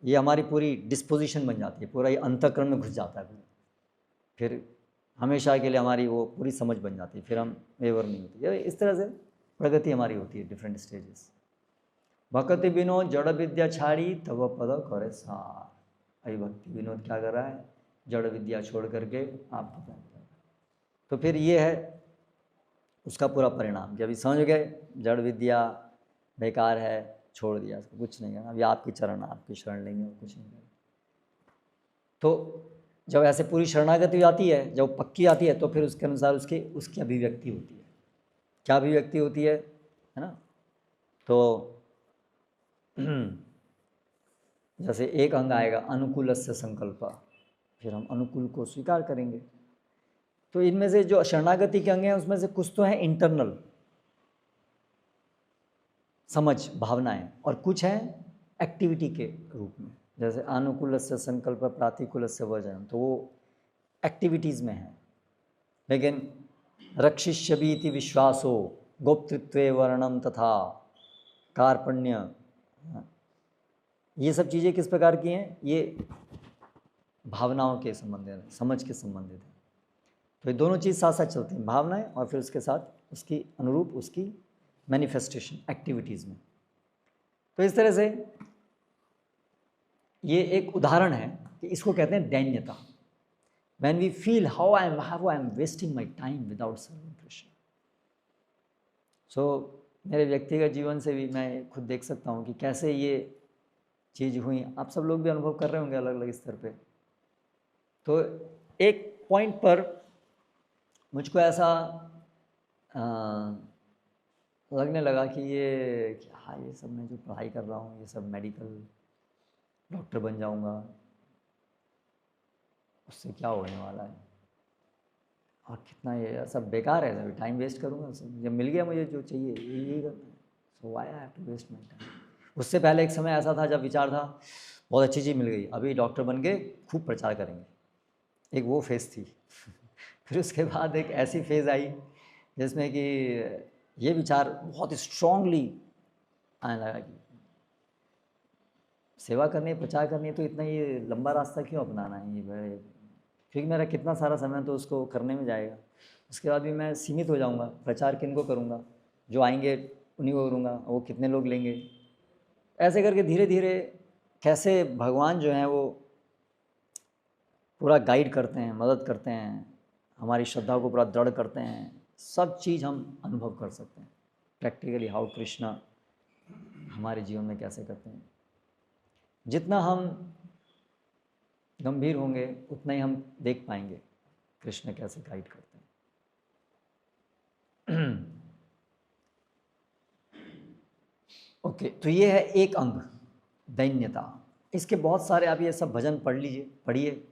ये हमारी पूरी डिस्पोजिशन बन जाती है, पूरा ये अंतःकरण में घुस जाता है। फिर हमेशा के लिए हमारी वो पूरी समझ बन जाती है, फिर हम वेवर नहीं होती है। इस तरह से प्रगति हमारी होती है, डिफरेंट स्टेजेस। भक्ति विनोद जड़ विद्या छाड़ी तब पद करे सार। अभी भक्ति विनोद क्या कर रहा है, जड़ विद्या छोड़ करके आपको प्राप्त कर रहा है। तो फिर ये है उसका पूरा परिणाम कि अभी समझ गए जड़ विद्या बेकार है, छोड़ दिया, इसको कुछ नहीं करना, अभी आपकी चरण आपकी शरण लेंगे और कुछ नहीं करेंगे। तो जब ऐसे पूरी शरणागति आती है, जब पक्की आती है, तो फिर उसके अनुसार उसकी अभिव्यक्ति होती है। क्या अभिव्यक्ति होती है ना? तो जैसे एक अंग आएगा अनुकूलस्य संकल्प, फिर हम अनुकूल को स्वीकार करेंगे। तो इनमें से जो शरणागति के अंग हैं उसमें से कुछ तो हैं इंटरनल समझ भावनाएं, और कुछ हैं एक्टिविटी के रूप में। जैसे अनुकूलस्य संकल्प प्रातिकूलस्य वर्जनम, तो वो एक्टिविटीज़ में है। लेकिन रक्षिष्यभीति विश्वासो गोप्तृत्वे वर्णम तथा कार्पण्य, ये सब चीज़ें किस प्रकार की हैं? ये भावनाओं के संबंधित, समझ के संबंधित है। तो ये दोनों चीज़ साथ साथ चलती हैं, भावनाएं और फिर उसके साथ उसकी अनुरूप उसकी मैनिफेस्टेशन एक्टिविटीज़ में। तो इस तरह से ये एक उदाहरण है कि इसको कहते हैं दैन्यता। When we feel how I am wasting my time without serving Krishna. So मेरे व्यक्तिगत जीवन से भी मैं खुद देख सकता हूँ कि कैसे ये चीज़ हुई। आप सब लोग भी अनुभव कर रहे होंगे अलग अलग स्तर पे। तो एक पॉइंट पर मुझको ऐसा लगने लगा कि ये हाँ, ये सब मैं जो पढ़ाई कर रहा हूँ, ये सब मेडिकल डॉक्टर बन जाऊँगा, उससे क्या होने वाला है, और कितना ये सब बेकार है, अभी टाइम वेस्ट करूँगा। जब मिल गया मुझे जो चाहिए यही करना है, so why I have to waste my time. उससे पहले एक समय ऐसा था जब विचार था बहुत अच्छी चीज़ मिल गई, अभी डॉक्टर बन के खूब प्रचार करेंगे, एक वो फेज़ थी। फिर उसके बाद एक ऐसी फेज़ आई जिसमें कि ये विचार बहुत स्ट्रांगली आने लगा कि सेवा करनी है, प्रचार करनी है, तो इतना ये लंबा रास्ता क्यों अपनाना है, ये क्योंकि मेरा कितना सारा समय तो उसको करने में जाएगा। उसके बाद भी मैं सीमित हो जाऊंगा, प्रचार किन को करूंगा, जो आएंगे उन्हीं को करूंगा, वो कितने लोग लेंगे। ऐसे करके धीरे धीरे कैसे भगवान जो हैं वो पूरा गाइड करते हैं, मदद करते हैं, हमारी श्रद्धा को पूरा दृढ़ करते हैं, सब चीज़ हम अनुभव कर सकते हैं प्रैक्टिकली, हाउ कृष्णा हमारे जीवन में कैसे करते हैं। जितना हम गंभीर होंगे उतना ही हम देख पाएंगे कृष्ण कैसे गाइड करते हैं। ओके, तो ये है एक अंग दैन्यता। इसके बहुत सारे आप ये सब भजन पढ़ लीजिए, पढ़िए,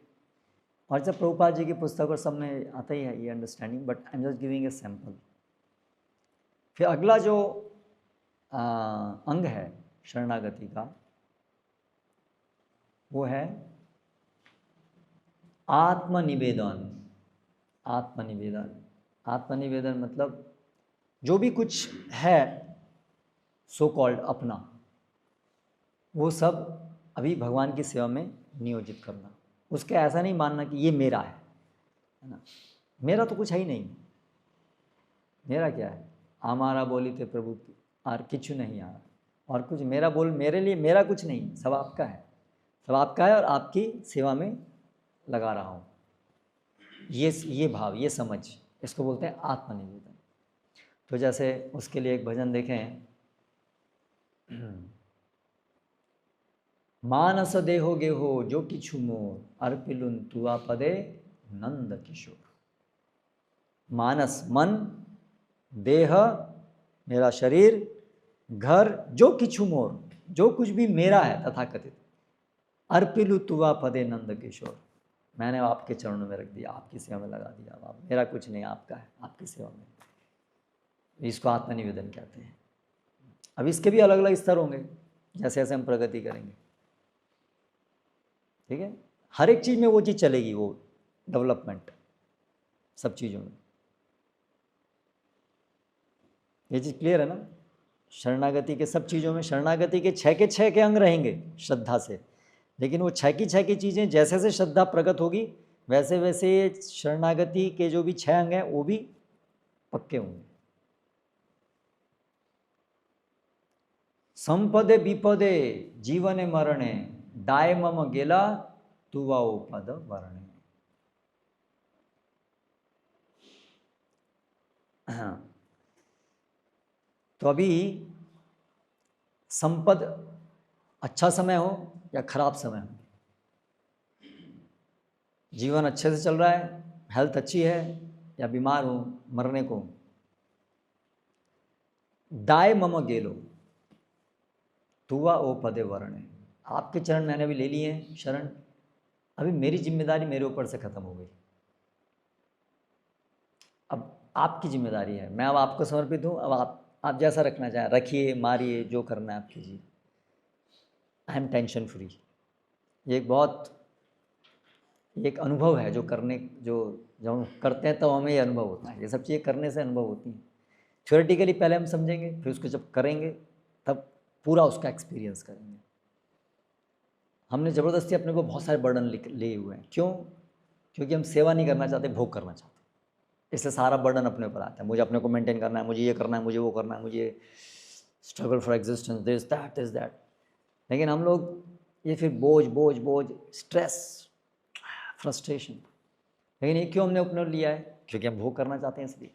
और जब प्रभुपाद जी की पुस्तक और सब में आता ही है ये understanding, but I am just giving a sample. फिर अगला जो अंग है शरणागति का वो है आत्मनिवेदन। आत्मनिवेदन, आत्मनिवेदन मतलब जो भी कुछ है सो कॉल्ड अपना, वो सब अभी भगवान की सेवा में नियोजित करना। उसके ऐसा नहीं मानना कि ये मेरा है ना, मेरा तो कुछ है ही नहीं, मेरा क्या है, हमारा बोली थे प्रभु की और किचु नहीं आ, और कुछ मेरा बोल, मेरे लिए मेरा कुछ नहीं, सब आपका है, सब आपका है और आपकी सेवा में लगा रहा हूँ। ये भाव, ये समझ, इसको बोलते हैं आत्मनिवेदन। तो जैसे उसके लिए एक भजन देखें, मानस देहो गेहो जो किछु मोर अर्पिलुन तुआ पदे नंद किशोर। मानस मन, देह मेरा शरीर, घर, जो किछु मोर जो कुछ भी मेरा है तथाकथित, अर्पिलु तुआ पदे नंद किशोर, मैंने आपके चरणों में रख दिया, आपकी सेवा में लगा दिया। आप मेरा कुछ नहीं, आपका है, आपकी सेवा में। इसको आत्मनिवेदन कहते हैं। अब इसके भी अलग अलग स्तर होंगे जैसे जैसे हम प्रगति करेंगे, ठीक है। हर एक चीज़ में वो चीज़ चलेगी, वो डेवलपमेंट सब चीज़ों में। ये चीज़ क्लियर है ना। शरणागति के सब चीज़ों में, शरणागति के 6 के 6 के अंग रहेंगे श्रद्धा से, लेकिन वो 6 की 6 की चीज़ें जैसे जैसे श्रद्धा प्रकट होगी वैसे वैसे शरणागति के जो भी 6 अंग हैं वो भी पक्के होंगे। संपदे विपदे जीवने मरणे डाय मम गेला तुवा पद वर्णे। हाँ, तो अभी संपद अच्छा समय हो या खराब समय हो, जीवन अच्छे से चल रहा है, हेल्थ अच्छी है या बीमार हो, मरने को, डाय मम गेलो तुवा ओ पदे वर्णे। आपके चरण मैंने भी ले लिए हैं शरण, अभी मेरी जिम्मेदारी मेरे ऊपर से खत्म हो गई, अब आपकी जिम्मेदारी है, मैं अब आपको समर्पित हूँ। अब आप जैसा रखना चाहें रखिए, मारिए, जो करना है आप कीजिए। I am tension free. ये एक अनुभव है जो जब हम करते हैं तो हमें ये अनुभव होता है। ये सब चीज़ें करने से अनुभव होती हैं। थ्योरेटिकली पहले हम समझेंगे, फिर उसको जब करेंगे तब पूरा उसका एक्सपीरियंस करेंगे। हमने ज़बरदस्ती अपने को बहुत सारे बर्डन लिए हुए हैं। क्यों? क्योंकि हम सेवा नहीं करना चाहते, भोग करना चाहते। इसलिए सारा बर्डन अपने ऊपर आता है। मुझे अपने को मेंटेन करना है, मुझे ये करना है, मुझे वो करना है, मुझे struggle for existence, this that. लेकिन हम लोग ये फिर बोझ, स्ट्रेस, फ्रस्ट्रेशन। लेकिन ये क्यों हमने अपने लिया है? क्योंकि हम भोग करना चाहते हैं इसलिए।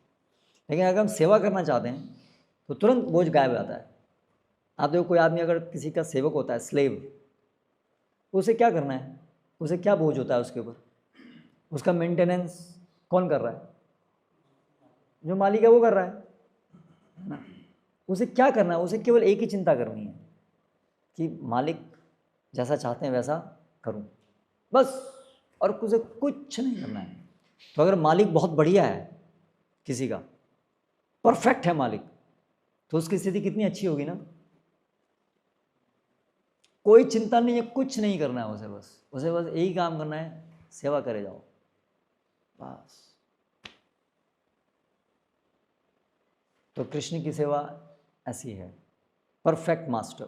लेकिन अगर हम सेवा करना चाहते हैं तो तुरंत बोझ गायब हो जाता है। आप देखो, कोई आदमी अगर किसी का सेवक होता है, स्लेव, उसे क्या करना है? उसे क्या बोझ होता है उसके ऊपर? उसका मेंटेनेंस कौन कर रहा है? जो मालिक है वो कर रहा है ना। उसे क्या करना है? उसे केवल एक ही चिंता करनी है कि मालिक जैसा चाहते हैं वैसा करूं, बस, और उसे कुछ नहीं करना है। तो अगर मालिक बहुत बढ़िया है, किसी का परफेक्ट है मालिक, तो उसकी स्थिति कितनी अच्छी होगी ना। कोई चिंता नहीं है, कुछ नहीं करना है उसे बस यही काम करना है, सेवा करे जाओ बस। तो कृष्ण की सेवा ऐसी है, परफेक्ट मास्टर।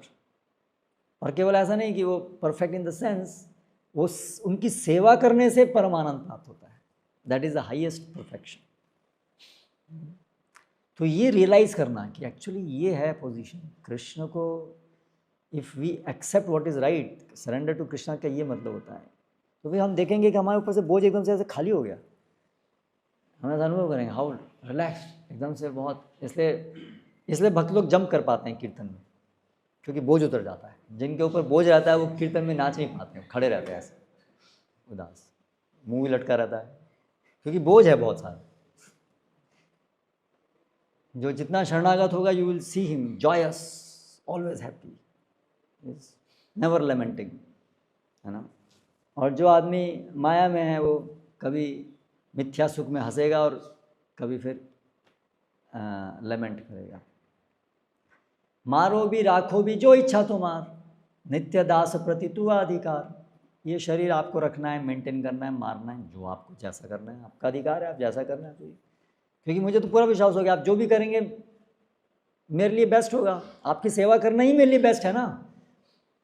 और केवल ऐसा नहीं कि वो परफेक्ट इन द सेंस, वो उनकी सेवा करने से परमानंद प्राप्त होता है। That is the highest perfection. तो ये रियलाइज करना कि एक्चुअली ये है पोजीशन कृष्ण को। If we accept what is right, surrender to Krishna का ये मतलब होता है, तो फिर हम देखेंगे कि हमारे ऊपर से बोझ एकदम से ऐसे खाली हो गया। हम ऐसा अनुभव करेंगे, हाउ रिलैक्स एकदम से बहुत। इसलिए भक्त लोग जंप कर पाते हैं कीर्तन में, क्योंकि बोझ उतर जाता है। जिनके ऊपर बोझ रहता है वो कीर्तन में नाच नहीं पाते हैं, खड़े रहते हैं ऐसे उदास, मुंह भी लटका रहता है, क्योंकि बोझ है बहुत सारा। जो जितना शरणागत होगा, you will see him joyous, always happy, never lamenting, है ना। और जो आदमी माया में है वो कभी मिथ्या सुख में हंसेगा और कभी फिर लेमेंट करेगा। मारो भी राखो भी जो इच्छा तुम्हार, नित्य दास प्रति तू अधिकार। ये शरीर आपको रखना है, मेंटेन करना है, मारना है, जो आपको जैसा करना है आपका अधिकार है, आप जैसा करना है। क्योंकि मुझे तो पूरा विश्वास हो गया आप जो भी करेंगे मेरे लिए बेस्ट होगा। आपकी सेवा करना ही मेरे लिए बेस्ट है ना,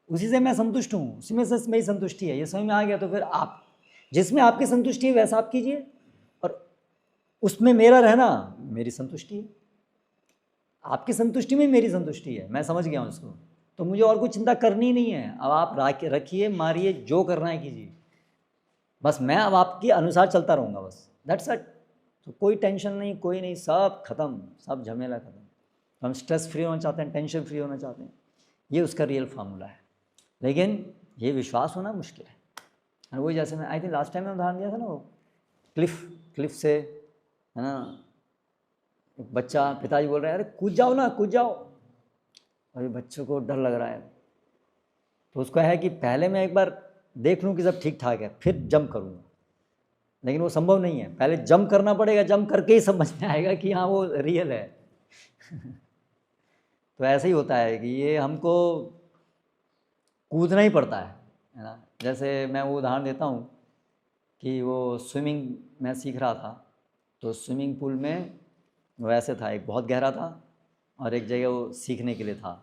उसी से मैं संतुष्ट हूँ, उसी में से मेरी संतुष्टि है। ये समझ में आ गया तो फिर आप जिसमें आपकी संतुष्टि है वैसा आप कीजिए, और उसमें मेरा रहना मेरी संतुष्टि है। आपकी संतुष्टि में मेरी संतुष्टि है, मैं समझ गया हूँ इसको। तो मुझे और कुछ चिंता करनी नहीं है। अब आप रखिए, मारिए, जो करना है कीजिए, बस मैं अब आपके अनुसार चलता रहूँगा, बस दैट्स इट। तो कोई टेंशन नहीं, कोई नहीं, सब खत्म, सब झमेला खत्म। तो हम स्ट्रेस फ्री होना चाहते हैं, टेंशन फ्री होना चाहते हैं, ये उसका रियल फार्मूला है। लेकिन ये विश्वास होना मुश्किल है। और वही जैसे मैं आई थिंक लास्ट टाइम में उदाहरण दिया था ना, वो क्लिफ से, है ना, एक बच्चा, पिताजी बोल रहे हैं अरे कूद जाओ ना, कूद जाओ, और ये बच्चों को डर लग रहा है। तो उसको है कि पहले मैं एक बार देख लूँ कि सब ठीक ठाक है, फिर जंप करूँगा। लेकिन वो संभव नहीं है, पहले जंप करना पड़ेगा, जंप करके ही समझ में आएगा कि हाँ वो रियल है। तो ऐसे ही होता है कि ये हमको कूदना ही पड़ता है ना। जैसे मैं वो उदाहरण देता हूँ कि वो स्विमिंग मैं सीख रहा था, तो स्विमिंग पूल में वैसे था, एक बहुत गहरा था और एक जगह वो सीखने के लिए था।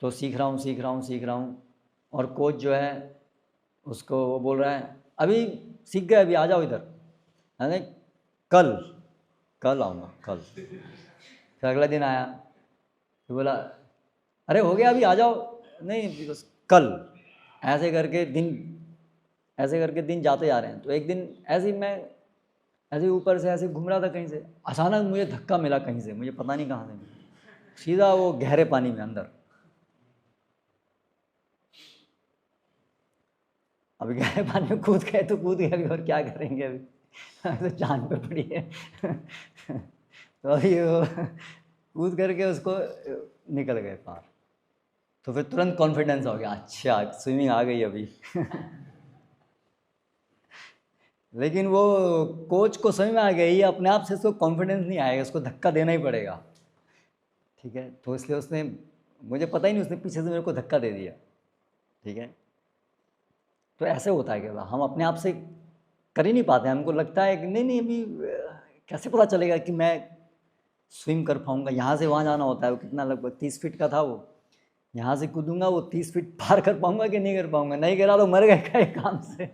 तो सीख रहा हूँ और कोच जो है उसको वो बोल रहा है अभी सीख गए, अभी आ जाओ इधर। अरे कल कल आऊँगा कल। फिर अगला दिन आया, तो बोला अरे हो गया अभी आ जाओ, नहीं बस कल। ऐसे करके दिन जाते जा रहे हैं। तो एक दिन ऐसे ही मैं ऐसे ऊपर से ऐसे घूम रहा था, कहीं से अचानक मुझे धक्का मिला, कहीं से मुझे पता नहीं कहाँ से, सीधा वो गहरे पानी में अंदर। अभी गहरे पानी में कूद गए तो कूद गए, अभी और क्या करेंगे, अभी तो जान पे पड़ी है। तो अभी वो कूद करके उसको निकल गए पार। तो फिर तुरंत कॉन्फिडेंस हो गया, अच्छा स्विमिंग आ गई अभी। लेकिन वो कोच को समझ में आ गया, ये अपने आप से इसको कॉन्फिडेंस नहीं आएगा, उसको धक्का देना ही पड़ेगा। ठीक है, तो इसलिए उसने, मुझे पता ही नहीं, उसने पीछे से मेरे को धक्का दे दिया। ठीक है, तो ऐसे होता है कि हम अपने आप से कर ही नहीं पाते। हमको लगता है कि नहीं नहीं अभी कैसे पता चलेगा कि मैं स्विम कर पाऊँगा। यहाँ से वहाँ जाना होता है, वो कितना लगभग 30 फीट का था वो, यहाँ से कूदूंगा वो 30 फीट पार कर पाऊँगा कि नहीं कर पाऊँगा, नहीं करा तो मर गए कई काम से।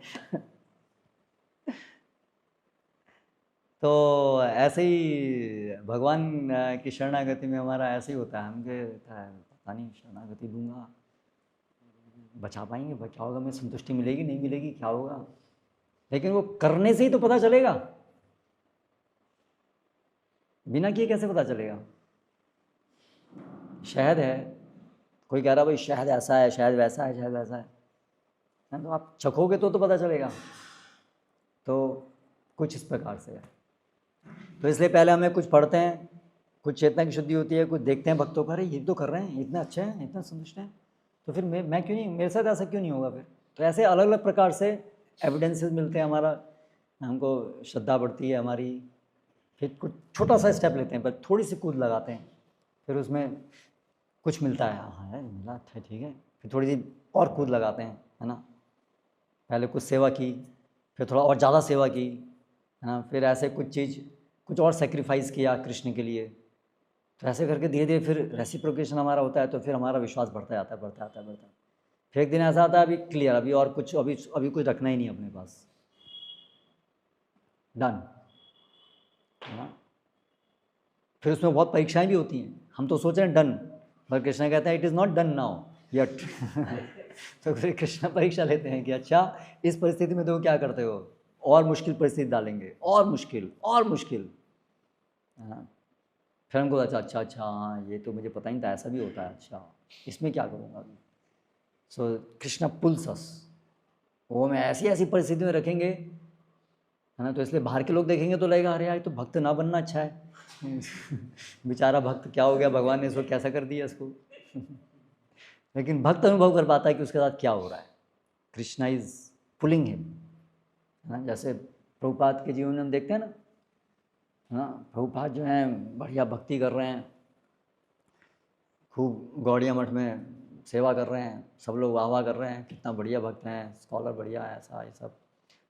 तो ऐसे ही भगवान की शरणागति में हमारा ऐसे ही होता है। हमके पता नहीं शरणागति दूंगा, बचा पाएंगे, क्या होगा, मैं संतुष्टि मिलेगी नहीं मिलेगी, क्या होगा। लेकिन वो करने से ही तो पता चलेगा, बिना किए कैसे पता चलेगा। शहद है, कोई कह रहा भाई शहद ऐसा है, शहद वैसा है, शहद वैसा है, तो आप चखोगे तो पता चलेगा। तो कुछ इस प्रकार से है। तो इसलिए पहले हमें कुछ पढ़ते हैं, कुछ चेतना की शुद्धि होती है, कुछ देखते हैं भक्तों का, अरे ये तो कर रहे हैं, इतना अच्छा है, इतना संतुष्ट है, तो फिर मैं क्यों नहीं, मेरे साथ ऐसा क्यों नहीं होगा फिर। तो ऐसे अलग अलग प्रकार से एविडेंसेस मिलते हैं, हमारा हमको श्रद्धा बढ़ती है हमारी। फिर कुछ छोटा सा स्टेप लेते हैं, पर थोड़ी सी कूद लगाते हैं, फिर उसमें कुछ मिलता है, हाँ यार मिला, अच्छा ठीक है, फिर थोड़ी सी और कूद लगाते हैं, है ना। पहले कुछ सेवा की, फिर थोड़ा और ज़्यादा सेवा की, है ना, फिर ऐसे कुछ चीज़, कुछ और सेक्रीफाइस किया कृष्ण के लिए। तो ऐसे करके धीरे धीरे फिर रेसिप्रोकेशन हमारा होता है, तो फिर हमारा विश्वास बढ़ता जाता है, बढ़ता जाता है, बढ़ता है। फिर एक दिन ऐसा आता है अभी क्लियर, अभी और कुछ, अभी कुछ रखना ही नहीं अपने पास, डन, है ना। फिर उसमें बहुत परीक्षाएं भी होती हैं, हम तो सोच रहे हैं डन, पर कृष्ण कहते हैं it is not done now yet. तो फिर कृष्ण परीक्षा लेते हैं कि अच्छा इस परिस्थिति में तो क्या करते हो, और मुश्किल परिस्थिति डालेंगे, और मुश्किल और मुश्किल, हाँ। फिर हमको अच्छा अच्छा अच्छा हाँ ये तो मुझे पता ही नहीं था, ऐसा भी होता है, अच्छा इसमें क्या करूँगा अभी। सो कृष्ण पुल्स अस, वो हमें ऐसी ऐसी परिस्थिति में रखेंगे, है ना। तो इसलिए बाहर के लोग देखेंगे तो लगेगा अरे यार तो भक्त ना बनना अच्छा है। बेचारा भक्त क्या हो गया, भगवान ने इसको कैसा कर दिया इसको। लेकिन भक्त अनुभव कर पाता है कि उसके साथ क्या हो रहा है, कृष्णा इज पुलिंग हिम, है ना। जैसे प्रभुपाद के जीवन में हम देखते हैं ना, हाँ प्रभुपाद जो हैं बढ़िया भक्ति कर रहे हैं, खूब गौड़िया मठ में सेवा कर रहे हैं, सब लोग वाह वाह कर रहे हैं, कितना बढ़िया भक्त हैं, स्कॉलर बढ़िया है, ऐसा ये सब।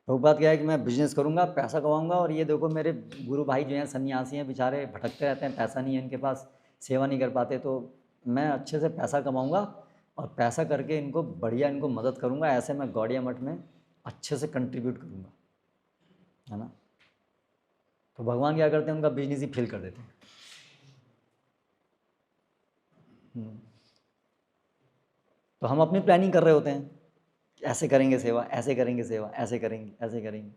प्रभुपाद क्या है कि मैं बिजनेस करूँगा, पैसा कमाऊँगा, और ये देखो मेरे गुरु भाई जो हैं सन्यासी हैं, बेचारे भटकते रहते हैं, पैसा नहीं है इनके पास, सेवा नहीं कर पाते, तो मैं अच्छे से पैसा कमाऊँगा और पैसा करके इनको बढ़िया, इनको मदद करूँगा, ऐसे मैं गौड़िया मठ में अच्छे से कंट्रीब्यूट करूँगा, है ना। तो भगवान क्या करते हैं, उनका बिजनेस ही फेल कर देते हैं। तो हम अपनी प्लानिंग कर रहे होते हैं, ऐसे करेंगे सेवा, ऐसे करेंगे सेवा, ऐसे करेंगे, ऐसे करेंगे।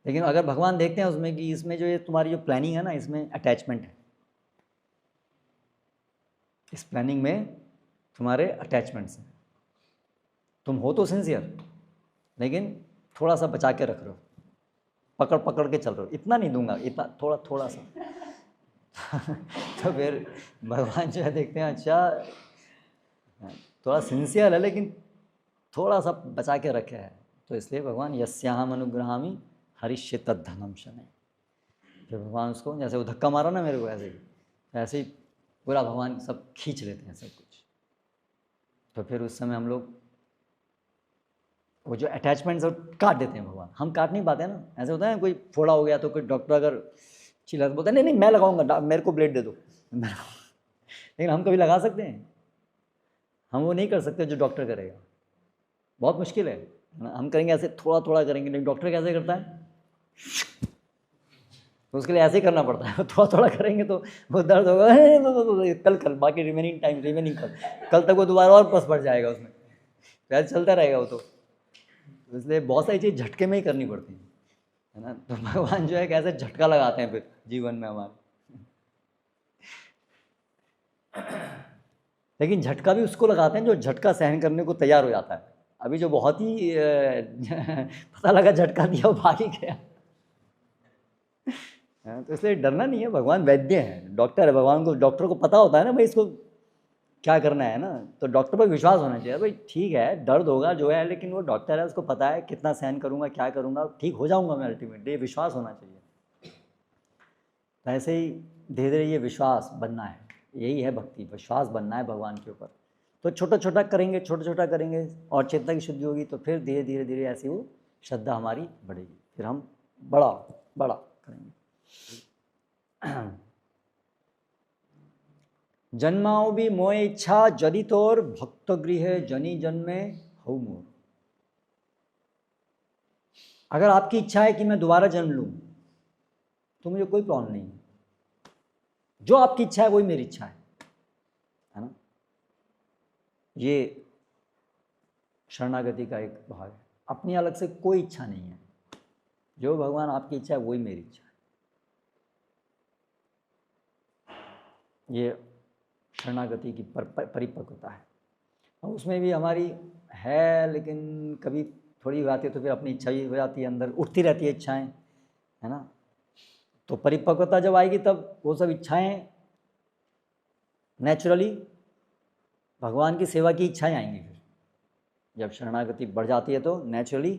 लेकिन अगर भगवान देखते हैं उसमें कि इसमें जो ये तुम्हारी जो प्लानिंग है ना, इसमें अटैचमेंट है, इस प्लानिंग में तुम्हारे अटैचमेंट्स हैं, तुम हो तो सिंसियर लेकिन थोड़ा सा बचा के रख रहे हो, पकड़ पकड़ के चल रहे हो, इतना नहीं दूंगा, इतना थोड़ा थोड़ा सा। तो फिर भगवान जो है देखते हैं अच्छा थोड़ा सिंसियर है लेकिन थोड़ा सा बचा के रखे है, तो इसलिए भगवान यस्याहम अनुग्रहामि हरिष्ये तद्धनम शनै। फिर भगवान उसको, जैसे वो धक्का मारा ना मेरे को, ऐसे ही पूरा भगवान सब खींच लेते हैं सब कुछ। तो फिर उस समय हम लोग वो जो अटैचमेंट्स है काट देते हैं भगवान। हम काट नहीं पाते हैं ना, ऐसे होता है कोई फोड़ा हो गया तो कोई डॉक्टर अगर चिल्ला तो बोलता है नहीं नहीं मैं लगाऊंगा, मेरे को ब्लेड दे दो लेकिन हम कभी लगा सकते हैं? हम वो नहीं कर सकते जो डॉक्टर करेगा, बहुत मुश्किल है। हम करेंगे ऐसे थोड़ा थोड़ा करेंगे, लेकिन डॉक्टर कैसे करता है? तो उसके लिए ऐसे ही करना पड़ता है, थोड़ा थोड़ा करेंगे तो वो दर्द होगा, कल बाकी रिमेनिंग कल तक वो दोबारा और पस पड़ जाएगा उसमें, तो ऐसे चलता रहेगा वो। तो इसलिए बहुत सारी चीज़ झटके में ही करनी पड़ती है ना। तो भगवान जो है कैसे झटका लगाते हैं फिर जीवन में हमारे। लेकिन झटका भी उसको लगाते हैं जो झटका सहन करने को तैयार हो जाता है। अभी जो बहुत ही पता लगा झटका दिया वो भाग ही गया। तो इसलिए डरना नहीं है, भगवान वैद्य है, डॉक्टर है। भगवान को, डॉक्टर को पता होता है ना भाई इसको क्या करना है ना, तो डॉक्टर पर विश्वास होना चाहिए। भाई ठीक है दर्द होगा जो है, लेकिन वो डॉक्टर है, उसको पता है कितना सहन करूँगा, क्या करूँगा, ठीक हो जाऊँगा मैं अल्टीमेटली, ये विश्वास होना चाहिए। तो ऐसे ही धीरे धीरे ये विश्वास बनना है, यही है भक्ति, विश्वास बनना है भगवान के ऊपर। तो छोटा छोटा करेंगे, छोटा छोटा करेंगे और चेतना की शुद्धि होगी, तो फिर धीरे धीरे धीरे ऐसी वो श्रद्धा हमारी बढ़ेगी, फिर हम बड़ा बड़ा करेंगे। जन्माओ भी मोए इच्छा जदि तोर भक्त गृह जनी जन्मे हो मोर। अगर आपकी इच्छा है कि मैं दोबारा जन्म लूं तो मुझे कोई प्रॉब्लम नहीं है, जो आपकी इच्छा है वही मेरी इच्छा है ना। ये शरणागति का एक भाग है, अपनी अलग से कोई इच्छा नहीं है, जो भगवान आपकी इच्छा है वही मेरी इच्छा है। ये शरणागति की परिपक्वता है। और उसमें भी हमारी है, लेकिन कभी थोड़ी हो जाती है तो फिर अपनी इच्छा ही हो जाती है, अंदर उठती रहती है इच्छाएं, है ना। तो परिपक्वता जब आएगी तब वो सब इच्छाएं नेचुरली भगवान की सेवा की इच्छाएं आएंगी। फिर जब शरणागति बढ़ जाती है तो नेचुरली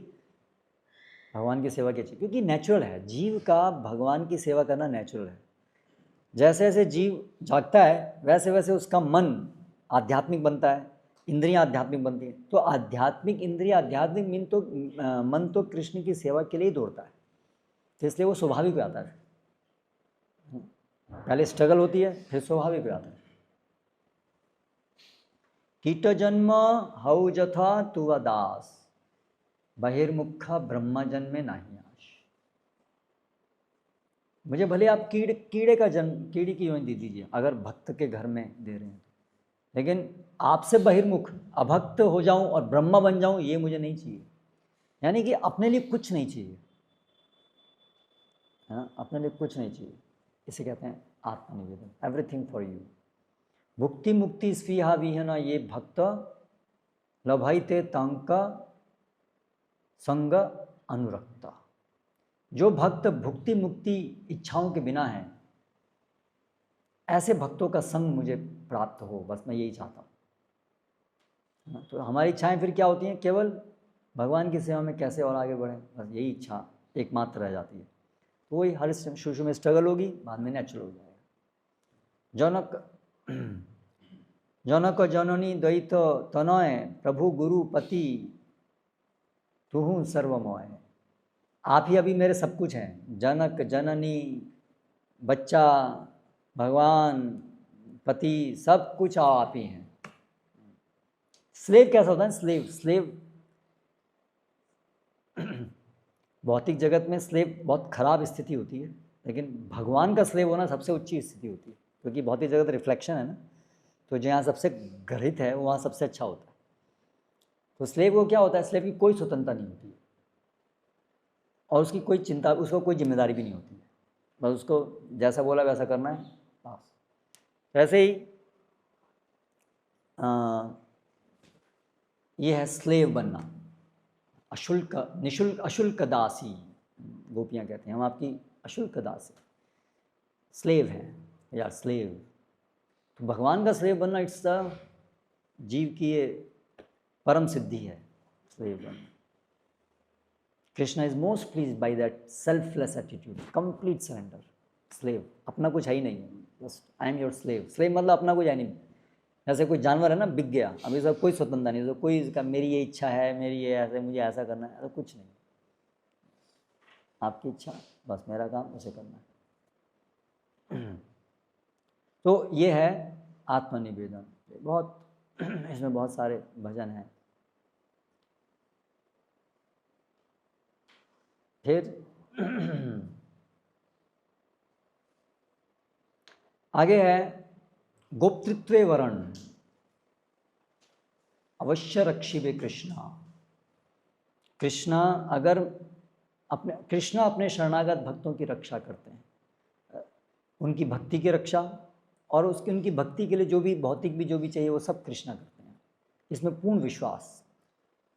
भगवान की सेवा की इच्छा, क्योंकि नेचुरल है जीव का भगवान की सेवा करना, नेचुरल है। जैसे जैसे जीव जागता है वैसे वैसे उसका मन आध्यात्मिक बनता है, इंद्रियां आध्यात्मिक बनती हैं। तो आध्यात्मिक इंद्रिया, आध्यात्मिक मन तो कृष्ण की सेवा के लिए ही दौड़ता है, तो इसलिए वो स्वाभाविक हो जाता है। पहले स्ट्रगल होती है, फिर स्वाभाविक हो जाता है। कीट जन्म हऊ जथा तु दास, बहिर्मुख ब्रह्म जन्मे नाही आश। मुझे भले आप कीड़े का जन्म, कीड़ी की योनि दे दीजिए अगर भक्त के घर में दे रहे हैं, लेकिन आपसे बहिर्मुख अभक्त हो जाऊं और ब्रह्मा बन जाऊं ये मुझे नहीं चाहिए। यानी कि अपने लिए कुछ नहीं चाहिए, है ना, अपने लिए कुछ नहीं चाहिए। इसे कहते हैं आत्मनिवेदन, एवरीथिंग फॉर यू। भुक्ति मुक्ति स्वीहा विहना ये भक्त लभाइते तांका संग अनुरक्ता। जो भक्त भुक्ति मुक्ति इच्छाओं के बिना है, ऐसे भक्तों का संग मुझे प्राप्त हो, बस मैं यही चाहता हूँ। तो हमारी इच्छाएं फिर क्या होती हैं? केवल भगवान की सेवा में कैसे और आगे बढ़ें, बस यही इच्छा एकमात्र रह जाती है। तो वही हर शुरू में स्ट्रगल होगी, बाद में नेचुरल हो जाएगा। जनक जननी द्वैत तनय प्रभु गुरु पति तुहु सर्वमय। आप ही अभी मेरे सब कुछ हैं, जनक जननी बच्चा भगवान पति सब कुछ आप ही हैं। स्लेव कैसा होता है? स्लेव भौतिक जगत में स्लेव बहुत खराब स्थिति होती है, लेकिन भगवान का स्लेव होना सबसे ऊंची स्थिति होती है, क्योंकि भौतिक जगत रिफ्लेक्शन है ना। तो जहाँ सबसे गर्हित है वहाँ सबसे अच्छा होता है। तो स्लेव को क्या होता है? स्लेव की कोई स्वतंत्रता नहीं होती है और उसकी कोई चिंता, उसको कोई जिम्मेदारी भी नहीं होती है, बस उसको जैसा बोला वैसा करना है बस। वैसे ही ये है स्लेव बनना, अशुल्क निशुल्क अशुल्क दासी। गोपियाँ कहते हैं हम आपकी अशुल्क दासी, स्लेव हैं या स्लेव। तो भगवान का स्लेव बनना इट्स द जीव की ये परम सिद्धि है, स्लेव बनना। Krishna is most please by that selfless attitude, complete surrender. Slave अपना कुछ है ही नहीं है, just I am your slave. Slave मतलब अपना कुछ है नहीं, जैसे कोई जानवर है ना, बिक गया, अभी सब कोई स्वतंत्रता नहीं, तो कोई इसका मेरी ये इच्छा है, मेरी ये ऐसे, मुझे ऐसा करना है, तो कुछ नहीं, आपकी इच्छा, बस मेरा काम उसे करना है। तो ये है आत्मनिवेदन। बहुत इसमें बहुत सारे भजन हैं। फिर आगे है गोप्तृत्वे वरण अवश्य रक्षिबे कृष्णा। कृष्णा अपने शरणागत भक्तों की रक्षा करते हैं, उनकी भक्ति की रक्षा, और उनकी भक्ति के लिए जो भी भौतिक भी जो भी चाहिए वो सब कृष्णा करते हैं। इसमें पूर्ण विश्वास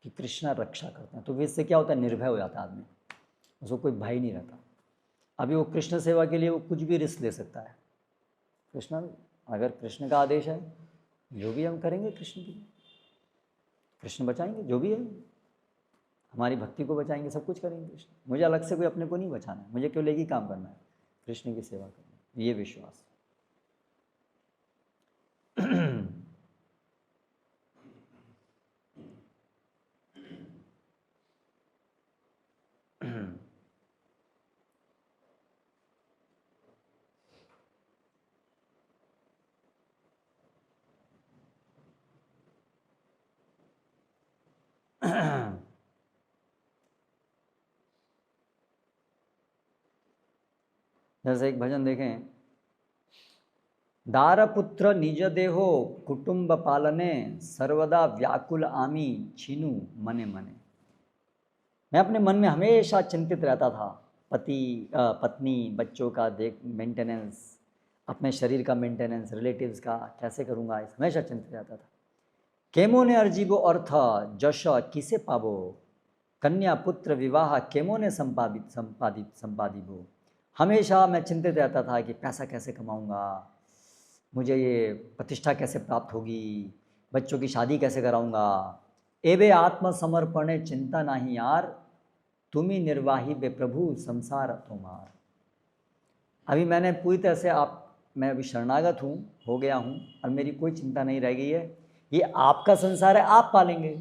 कि कृष्णा रक्षा करते हैं, तो इससे क्या होता है, निर्भय हो जाता है आदमी, उसको कोई भय नहीं रहता। अभी वो कृष्ण सेवा के लिए वो कुछ भी रिस्क ले सकता है। कृष्ण, अगर कृष्ण का आदेश है, जो भी हम करेंगे कृष्ण के लिए, कृष्ण बचाएंगे, जो भी है हमारी भक्ति को बचाएंगे, सब कुछ करेंगे कृष्ण। मुझे अलग से कोई अपने को नहीं बचाना है, मुझे केवल एक ही काम करना है, कृष्ण की सेवा करना है, ये विश्वास। जैसे एक भजन देखें, दारपुत्र निज देहो कुटुंब पालने सर्वदा व्याकुल आमी छीनू मने मने। मैं अपने मन में हमेशा चिंतित रहता था, पत्नी बच्चों का मेंटेनेंस, अपने शरीर का मेंटेनेंस, रिलेटिव्स का कैसे करूँगा, हमेशा चिंतित रहता था। केमो ने अर्जीबो अर्थ जश किसे पाबो, कन्या पुत्र विवाह केमो ने संपादिबो। हमेशा मैं चिंतित रहता था कि पैसा कैसे कमाऊँगा, मुझे ये प्रतिष्ठा कैसे प्राप्त होगी, बच्चों की शादी कैसे कराऊँगा। एवे आत्मसमर्पणे चिंता नहीं यार, तुम ही निर्वाही बे प्रभु संसार तुम्हार। अभी मैंने पूरी तरह से मैं अभी शरणागत हूँ, हो गया हूँ, और मेरी कोई चिंता नहीं रह गई है, ये आपका संसार है, आप पालेंगे।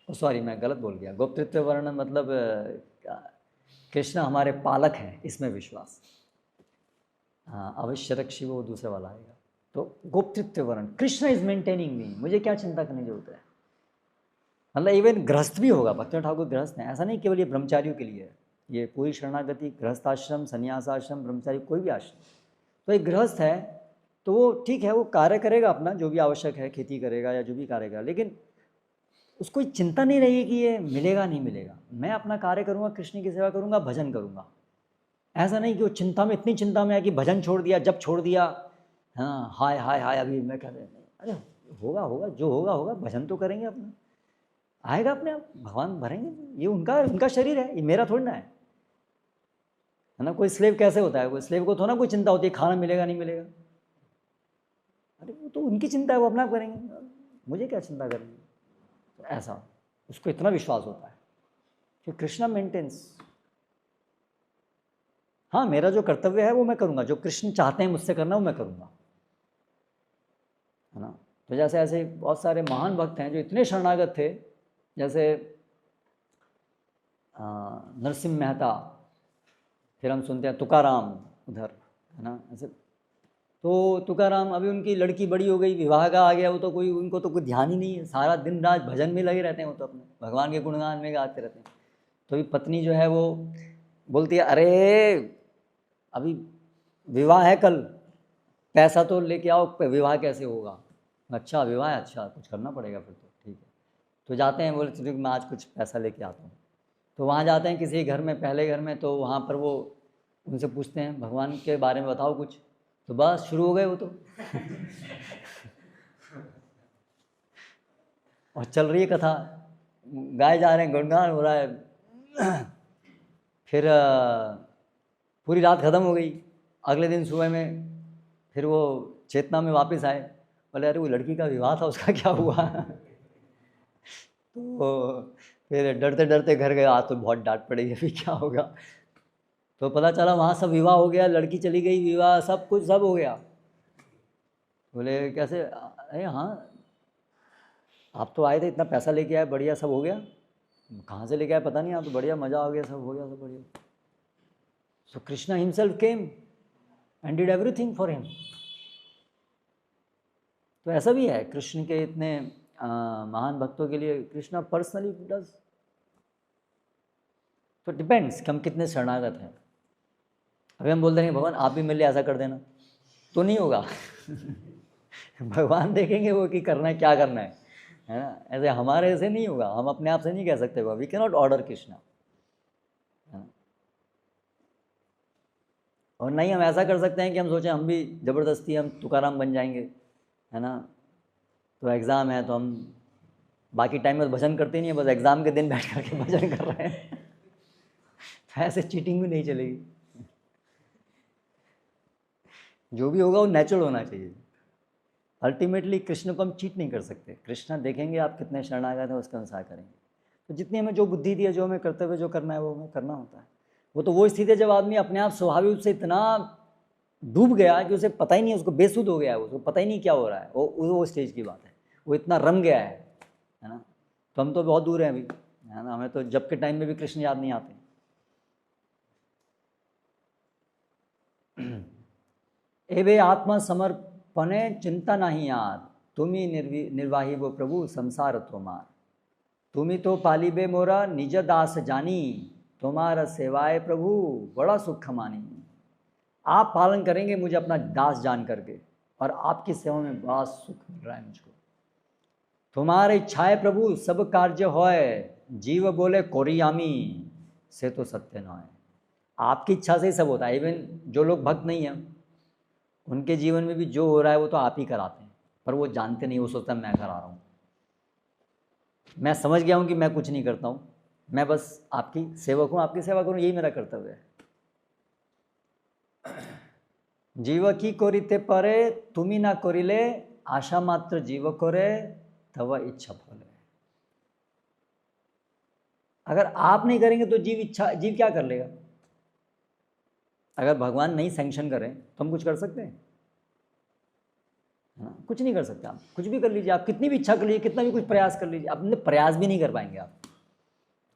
सॉरी, मैं गलत बोल गया। गोप्तृत्व वर्णन मतलब कृष्ण हमारे पालक हैं, इसमें विश्वास। हाँ, अवश्य रक्षी वो दूसरे वाला आएगा। तो गोप्तृत्व वर्णन, कृष्ण इज मेंटेनिंग मी, मुझे क्या चिंता करने की जरूरत है। मतलब इवन गृहस्थ भी होगा, भक्तिनाथ ठाकुर गृहस्थ हैं, ऐसा नहीं केवल ये ब्रह्मचारियों के लिए है, ये पूरी शरणागति, गृहस्थाश्रम, संन्यासाश्रम, ब्रह्मचारी, कोई भी आश्रम। तो एक गृहस्थ है तो वो ठीक है, वो कार्य करेगा अपना जो भी आवश्यक है, खेती करेगा या जो भी कार्य करेगा, लेकिन उसको चिंता नहीं रहेगी कि ये मिलेगा नहीं मिलेगा। मैं अपना कार्य करूँगा, कृष्ण की सेवा करूँगा, भजन करूँगा। ऐसा नहीं कि वो चिंता में, इतनी चिंता में है कि भजन छोड़ दिया, जब छोड़ दिया, हाँ हाय हाय हाय, अभी मैं कहते नहीं, अरे होगा होगा, जो होगा होगा, भजन तो करेंगे अपना, आएगा अपने आप, भगवान भरेंगे। ये उनका शरीर है, ये मेरा थोड़ी ना है ना। कोई स्लेव कैसे होता है, कोई स्लेव को थोड़ा कोई चिंता होती है खाना मिलेगा नहीं मिलेगा, अरे वो तो उनकी चिंता है, वो अपना करेंगे, मुझे क्या चिंता करेंगे। तो ऐसा उसको इतना विश्वास होता है कि कृष्णा मेंटेन्स, हाँ मेरा जो कर्तव्य है वो मैं करूँगा, जो कृष्ण चाहते हैं मुझसे करना वो मैं करूँगा, है ना। तो जैसे ऐसे बहुत सारे महान भक्त हैं जो इतने शरणागत थे, जैसे नरसिंह मेहता, फिर हम सुनते हैं तुकाराम उधर, है ना। ऐसे तो तुकाराम, अभी उनकी लड़की बड़ी हो गई, विवाह का आ गया, वो तो उनको तो कोई ध्यान ही नहीं है, सारा दिन रात भजन में लगे रहते हैं, वो तो अपने भगवान के गुणगान में गाते रहते हैं। तो अभी पत्नी जो है वो बोलती है, अरे अभी विवाह है कल, पैसा तो लेके आओ, विवाह कैसे होगा। अच्छा विवाह है, अच्छा कुछ करना पड़ेगा फिर तो ठीक है। तो जाते हैं, बोले चलो मैं आज कुछ पैसा लेके आता हूँ। तो वहाँ जाते हैं किसी घर में, पहले घर में, तो वहाँ पर वो उनसे पूछते हैं भगवान के बारे में बताओ कुछ, तो बस शुरू हो गए वो तो और चल रही है कथा, गाए जा रहे हैं, गुणगान हो रहा है। फिर पूरी रात ख़त्म हो गई। अगले दिन सुबह में फिर वो चेतना में वापस आए, बोले अरे वो लड़की का विवाह था, उसका क्या हुआ। तो फिर डरते डरते घर गए, आज तो बहुत डांट पड़ेगी, अभी क्या होगा। तो पता चला वहाँ सब विवाह हो गया, लड़की चली गई, विवाह सब कुछ सब हो गया। बोले कैसे? अरे हाँ, आप तो आए थे, इतना पैसा लेके आए, बढ़िया सब हो गया। कहाँ से लेके आए पता नहीं, आप तो बढ़िया मज़ा आ गया, सब हो गया, सब बढ़िया। So Krishna himself came and did everything for him. तो ऐसा भी है, कृष्ण के इतने महान भक्तों के लिए कृष्णा पर्सनली डज। तो डिपेंड्स कि हम कितने शरणागत हैं। अभी हम बोलते हैं भगवान आप भी मेरे लिए ऐसा कर देना, तो नहीं होगा। भगवान देखेंगे वो कि करना है, क्या करना है ना। ऐसे हमारे से नहीं होगा, हम अपने आप से नहीं कह सकते we can not order Krishna, है ना। और नहीं हम ऐसा कर सकते हैं कि हम सोचें हम भी ज़बरदस्ती हम तुकाराम बन जाएंगे, है ना। तो एग्ज़ाम है तो हम बाकी टाइम में भजन करते नहीं है, बस एग्ज़ाम के दिन बैठ करके भजन कर रहे हैं। तो ऐसे चीटिंग भी नहीं चलेगी। जो भी होगा वो नेचुरल होना चाहिए। अल्टीमेटली कृष्ण को हम चीट नहीं कर सकते। कृष्ण देखेंगे आप कितने शरणागत हैं, उसके अनुसार करेंगे। तो जितनी हमें जो बुद्धि दी है, जो हमें कर्तव्य जो करना है वो हमें करना होता है। वो तो वो स्थिति है जब आदमी अपने आप स्वाभाविक रूप से इतना डूब गया कि उसे पता ही नहीं, उसको बेसुध हो गया है, उसको पता ही नहीं क्या हो रहा है। वो स्टेज की बात है, वो इतना रम गया है ना। तो हम तो बहुत दूर हैं अभी, है ना। हमें तो जब के टाइम में भी कृष्ण याद नहीं आते। एवे आत्मा समर्पणे चिंता नहीं याद, तुम्ही निर्वाही वो प्रभु संसार तुम्हार। तुम्ही तो पालिबे मोरा निज दास जानी, तुम्हारा सेवाए प्रभु बड़ा सुख मानी। आप पालन करेंगे मुझे अपना दास जान करके, और आपकी सेवा में बड़ा सुख मिल रहा है मुझको। तुम्हारी इच्छाए प्रभु सब कार्य होए, जीव बोले कोरियामी से तो सत्य न है। आपकी इच्छा से ही सब होता है। इवन जो लोग भक्त नहीं हैं उनके जीवन में भी जो हो रहा है वो तो आप ही कराते हैं, पर वो जानते नहीं, वो सोचता है मैं करा रहा हूँ। मैं समझ गया हूँ कि मैं कुछ नहीं करता हूँ, मैं बस आपकी सेवक हूँ, आपकी सेवा करूँ, यही मेरा कर्तव्य है। जीव की कोरिते परे तुम्ही ना कोरिले, आशा मात्र जीव करे तव इच्छा फले। अगर आप नहीं करेंगे तो जीव क्या कर लेगा? अगर भगवान नहीं सैंक्शन करें तो हम कुछ कर सकते हैं? हाँ, कुछ नहीं कर सकते। आप कुछ भी कर लीजिए, आप कितनी भी इच्छा कर लीजिए, कितना भी कुछ प्रयास कर लीजिए, अपने प्रयास भी नहीं कर पाएंगे आप,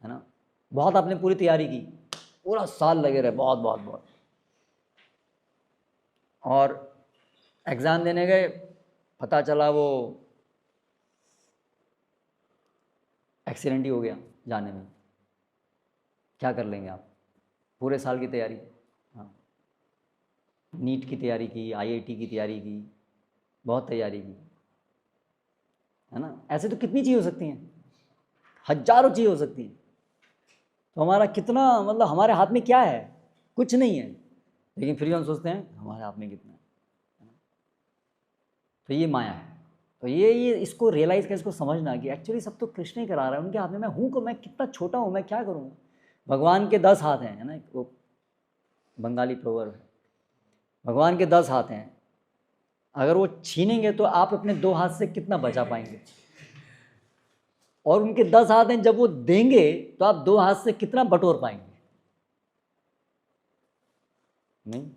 है ना। बहुत आपने पूरी तैयारी की, पूरा साल लगे रहे, बहुत बहुत बहुत, और एग्ज़ाम देने गए, पता चला वो एक्सीडेंट ही हो गया जाने में, क्या कर लेंगे आप? पूरे साल की तैयारी, हाँ, नीट की तैयारी की, IIT की तैयारी की, बहुत तैयारी की, है ना। ऐसे तो कितनी चीज़ हो सकती हैं, हजारों चीज़ हो सकती हैं। तो हमारा कितना, मतलब हमारे हाथ में क्या है? कुछ नहीं है, लेकिन फिर भी हम सोचते हैं हमारे हाथ में कितना है ना? तो ये माया है। तो ये इसको रियलाइज़ कर, इसको समझना कि एक्चुअली सब तो कृष्ण ही करा रहा है, उनके हाथ में मैं हूँ को, मैं कितना छोटा हूँ, मैं क्या करूँ? भगवान के 10 हाथ हैं, है ना, वो बंगाली प्रोवर्ब है। भगवान के 10 हाथ हैं, अगर वो छीनेंगे तो आप अपने 2 हाथ से कितना बचा पाएंगे? और उनके 10 हाथ हैं, जब वो देंगे तो आप 2 हाथ से कितना बटोर पाएंगे? नहीं।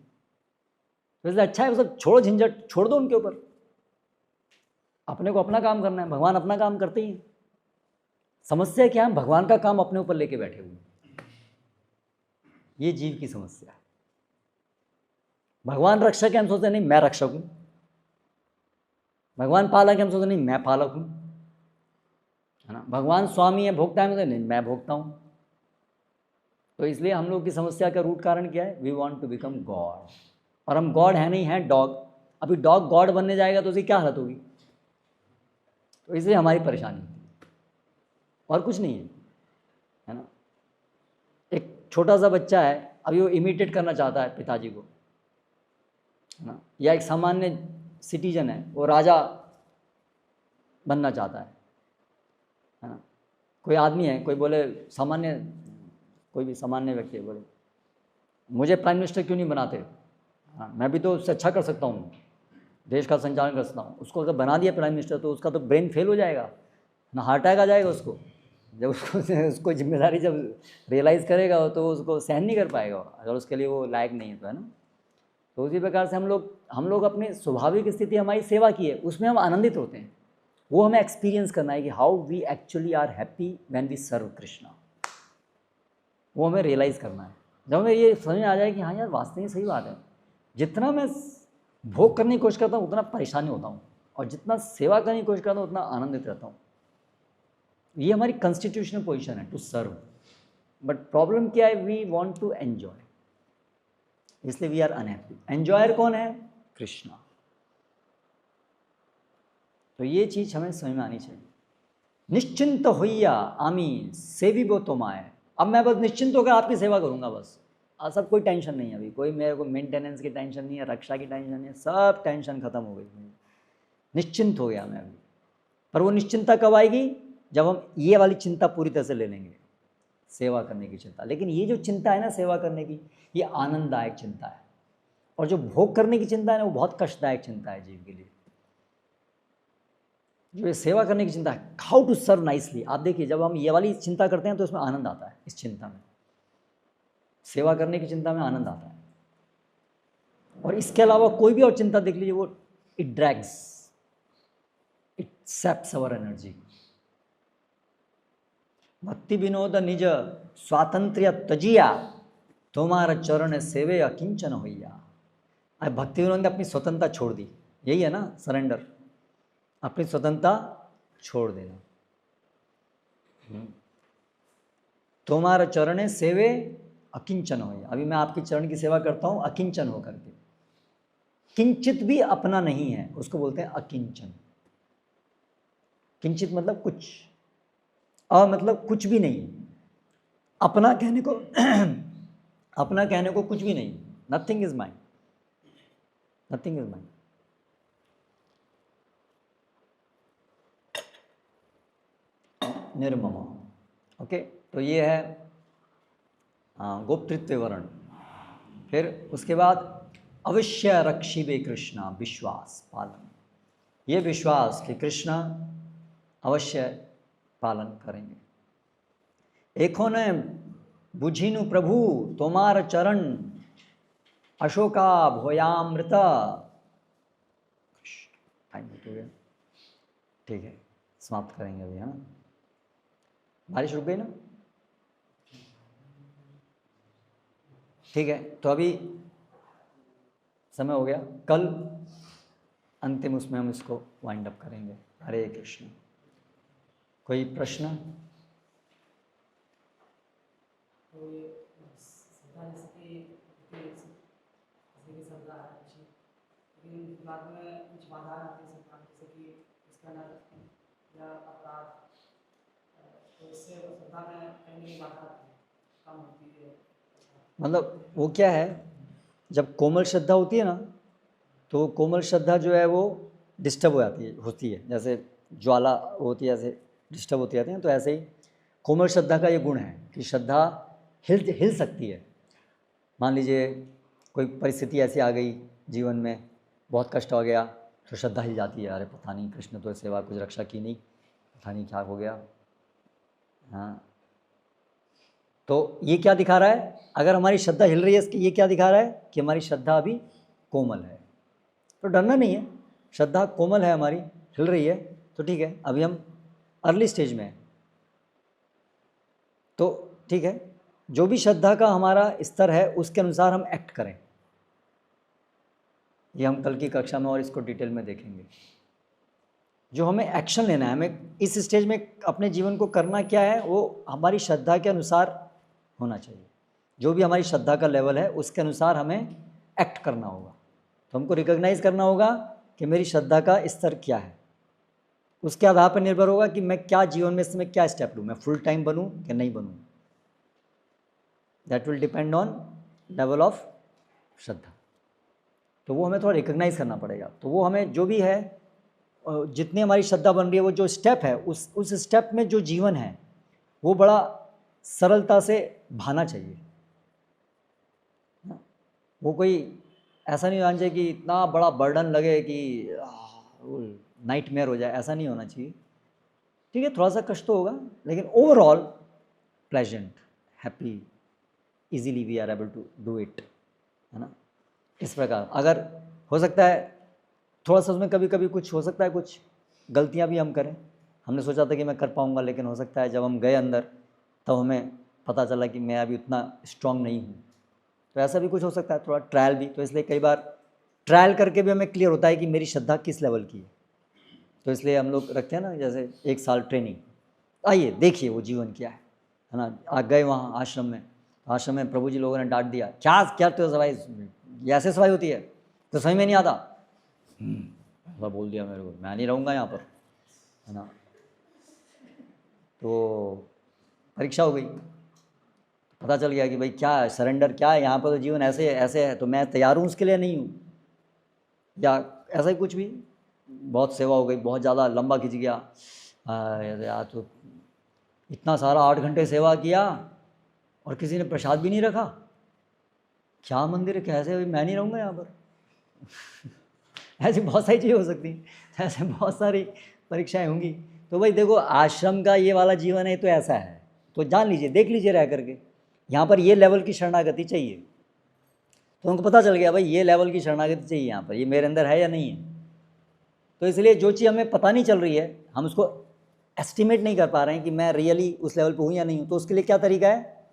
तो इसलिए अच्छा है, सब छोड़ो, झंझट छोड़ दो उनके ऊपर। अपने को अपना काम करना है, भगवान अपना काम करते ही। समस्या क्या है? भगवान का काम अपने ऊपर लेके बैठे हुए, ये जीव की समस्या है। भगवान रक्षक है, हम सोचते नहीं मैं रक्षक हूं। भगवान पालक है, हम सोचते नहीं मैं पालक हूं, है ना। भगवान स्वामी है, भोगता है, नहीं मैं भोगता हूं। तो इसलिए हम लोग की समस्या का रूट कारण क्या है? We want to become God, और हम गॉड है नहीं, है डॉग। अभी डॉग गॉड बनने जाएगा तो उसकी क्या हालत होगी? तो इसलिए हमारी परेशानी, और कुछ नहीं है ना। एक छोटा सा बच्चा है, अभी वो इमिटेट करना चाहता है पिताजी को, है ना। या एक सामान्य सिटीजन है, वो राजा बनना चाहता है ना। कोई आदमी है, कोई बोले सामान्य, कोई भी सामान्य व्यक्ति है, बोले मुझे प्राइम मिनिस्टर क्यों नहीं बनाते? हाँ, मैं भी तो उससे अच्छा कर सकता हूँ, देश का संचालन कर सकता हूँ। उसको अगर बना दिया प्राइम मिनिस्टर तो उसका तो ब्रेन फेल हो जाएगा ना, हार्ट अटैक आ जाएगा उसको, जब उसको उसको जिम्मेदारी जब रियलाइज़ करेगा तो उसको सहन नहीं कर पाएगा, अगर उसके लिए वो लायक नहीं है तो, है ना। तो उसी प्रकार से हम लोग अपनी स्वाभाविक स्थिति हमारी सेवा की है, उसमें हम आनंदित होते हैं। वो हमें एक्सपीरियंस करना है कि how we actually are happy when we serve Krishna, वो हमें रियलाइज़ करना है। जब हमें ये समझ में आ जाए कि हाँ यार वास्तव में सही बात है, जितना मैं भोग करने की कोशिश करता हूँ उतना परेशानी होता हूँ, और जितना सेवा करने की कोशिश करता हूँ उतना आनंदित रहता हूँ। ये हमारी कॉन्स्टिट्यूशनल पोजीशन है, टू सर्व। बट प्रॉब्लम क्या है, वी वांट टू एंजॉय, इसलिए वी आर अनहैप्पी। एंजॉयर कौन है? कृष्णा। तो ये चीज़ हमें समझ में आनी चाहिए। निश्चिंत होइया आमी सेविबो तुम्हारे, अब मैं बस निश्चिंत होकर आपकी सेवा करूँगा बस, सब कोई टेंशन नहीं है अभी, कोई मेरे को मेंटेनेंस की टेंशन नहीं है, रक्षा की टेंशन नहीं है, सब टेंशन खत्म हो गई, निश्चिंत हो गया मैं अभी। पर वो निश्चिंता कब आएगी? जब हम ये वाली चिंता पूरी तरह से ले लेंगे, सेवा करने की चिंता। लेकिन ये जो चिंता है ना सेवा करने की, ये आनंददायक चिंता है, और जो भोग करने की चिंता है ना वो बहुत कष्टदायक चिंता है जीव के लिए। जो ये सेवा करने की चिंता है, हाउ टू सर्व नाइसली, आप देखिए जब हम ये वाली चिंता करते हैं तो इसमें आनंद आता है, इस चिंता में, सेवा करने की चिंता में आनंद आता है। और इसके अलावा कोई भी और चिंता देख लीजिए, वो it drags, it saps our energy. Bhakti Vinod निज स्वातंत्र्य तजिया, तुम्हारा चरण सेवे अकिंचन होइया। अब भक्ति विनोद ने अपनी स्वतंत्रता छोड़ दी, यही है ना सरेंडर, अपनी स्वतंत्रता छोड़ देना। तुम्हारा चरण सेवे अकिंचन होइया, अभी मैं आपकी चरण की सेवा करता हूँ अकिंचन होकर के, किंचित भी अपना नहीं है, उसको बोलते हैं अकिंचन। किंचित मतलब कुछ, मतलब कुछ भी नहीं, अपना कहने को अपना कहने को कुछ भी नहीं, nothing is mine, nothing is mine. निर्मम। ओके, तो ये है गोप्तृत्व वर्ण। फिर उसके बाद अवश्य रक्षिबे कृष्णा, विश्वास पालन, ये विश्वास कि कृष्णा अवश्य पालन करेंगे। एखो ने बुझिनु प्रभु तुम्हार चरण, अशोका भोयामृत। टाइम हो गया, ठीक है समाप्त करेंगे अभी, है ना। बारिश रुक गई ना, ठीक है। तो अभी समय हो गया, कल अंतिम उसमें हम इसको वाइंड अप करेंगे। हरे कृष्ण। कोई प्रश्न? मतलब वो क्या है, जब कोमल श्रद्धा होती है ना, तो कोमल श्रद्धा जो है वो डिस्टर्ब हो जाती है, होती है, जैसे ज्वाला होती है, ऐसे डिस्टर्ब होती जाती हैं। तो ऐसे ही कोमल श्रद्धा का ये गुण है कि श्रद्धा हिल सकती है। मान लीजिए कोई परिस्थिति ऐसी आ गई जीवन में, बहुत कष्ट हो गया, तो श्रद्धा हिल जाती है, अरे पता नहीं कृष्ण तो सेवा कुछ रक्षा की नहीं, पता नहीं क्या हो गया। हाँ, तो ये क्या दिखा रहा है, अगर हमारी श्रद्धा हिल रही है, ये क्या दिखा रहा है कि हमारी श्रद्धा अभी कोमल है। तो डरना नहीं है, श्रद्धा कोमल है हमारी, हिल रही है, तो ठीक है, अभी हम अर्ली स्टेज में हैं, तो ठीक है, जो भी श्रद्धा का हमारा स्तर है उसके अनुसार हम एक्ट करें। ये हम कल की कक्षा में और इसको डिटेल में देखेंगे। जो हमें एक्शन लेना है, हमें इस स्टेज में अपने जीवन को करना क्या है, वो हमारी श्रद्धा के अनुसार होना चाहिए। जो भी हमारी श्रद्धा का लेवल है उसके अनुसार हमें एक्ट करना होगा। तो हमको रिकॉग्नाइज करना होगा कि मेरी श्रद्धा का स्तर क्या है, उसके आधार पर निर्भर होगा कि मैं क्या जीवन में इसमें क्या स्टेप लूँ, मैं फुल टाइम बनूँ कि नहीं बनूँ। That will depend on level of shraddha. तो वो हमें थोड़ा रिकॉग्नाइज करना पड़ेगा। तो वो हमें जो भी है, जितनी हमारी श्रद्धा बन रही है, वो जो स्टेप है, उस स्टेप में जो जीवन है वो बड़ा सरलता से भाना चाहिए। वो कोई ऐसा नहीं होना चाहिए कि इतना बड़ा बर्डन लगे कि नाइटमेयर हो जाए, ऐसा नहीं होना चाहिए। ठीक है, थोड़ा सा कष्ट तो होगा, लेकिन overall pleasant, happy, easily we are able to do it, है ना। इस प्रकार अगर हो सकता है थोड़ा सा उसमें कभी कभी कुछ हो सकता है, कुछ गलतियां भी हम करें। हमने सोचा था कि मैं कर पाऊंगा, लेकिन हो सकता है जब हम गए अंदर तब हमें पता चला कि मैं अभी उतना स्ट्रांग नहीं हूँ। तो ऐसा भी कुछ हो सकता है, थोड़ा ट्रायल भी। तो इसलिए कई बार ट्रायल करके भी हमें क्लियर होता है कि मेरी श्रद्धा किस लेवल की है। तो इसलिए हम लोग रखते हैं ना, जैसे 1 साल ट्रेनिंग, आइए देखिए वो जीवन क्या है ना। आ गए वहाँ आश्रम में प्रभु जी लोगों ने डांट दिया, क्या क्या तो सफाई, ये ऐसे सफाई होती है, तो समझ में नहीं आता। ऐसा बोल दिया मेरे को, मैं नहीं रहूँगा यहाँ पर, है ना। तो परीक्षा हो गई, पता चल गया कि भाई क्या है, सरेंडर क्या है यहाँ पर, तो जीवन ऐसे ऐसे है, तो मैं तैयार हूँ उसके लिए, नहीं हूँ, या ऐसा ही कुछ भी। बहुत सेवा हो गई, बहुत ज़्यादा लंबा खिंच गया, यार तो इतना सारा 8 घंटे सेवा किया और किसी ने प्रसाद भी नहीं रखा, क्या मंदिर है, कैसे, मैं नहीं रहूँगा यहाँ पर। ऐसी बहुत सारी चीज़ें हो सकती हैं, ऐसे बहुत सारी परीक्षाएं होंगी। तो भाई देखो, आश्रम का ये वाला जीवन है तो ऐसा है, तो जान लीजिए, देख लीजिए रह करके, यहाँ पर ये लेवल की शरणागति चाहिए। तो उनको पता चल गया भाई ये लेवल की शरणागति चाहिए यहाँ पर, ये मेरे अंदर है या नहीं है। तो इसलिए जो चीज़ हमें पता नहीं चल रही है, हम उसको एस्टिमेट नहीं कर पा रहे हैं कि मैं रियली उस लेवल पे हूँ या नहीं हूँ, तो उसके लिए क्या तरीका है,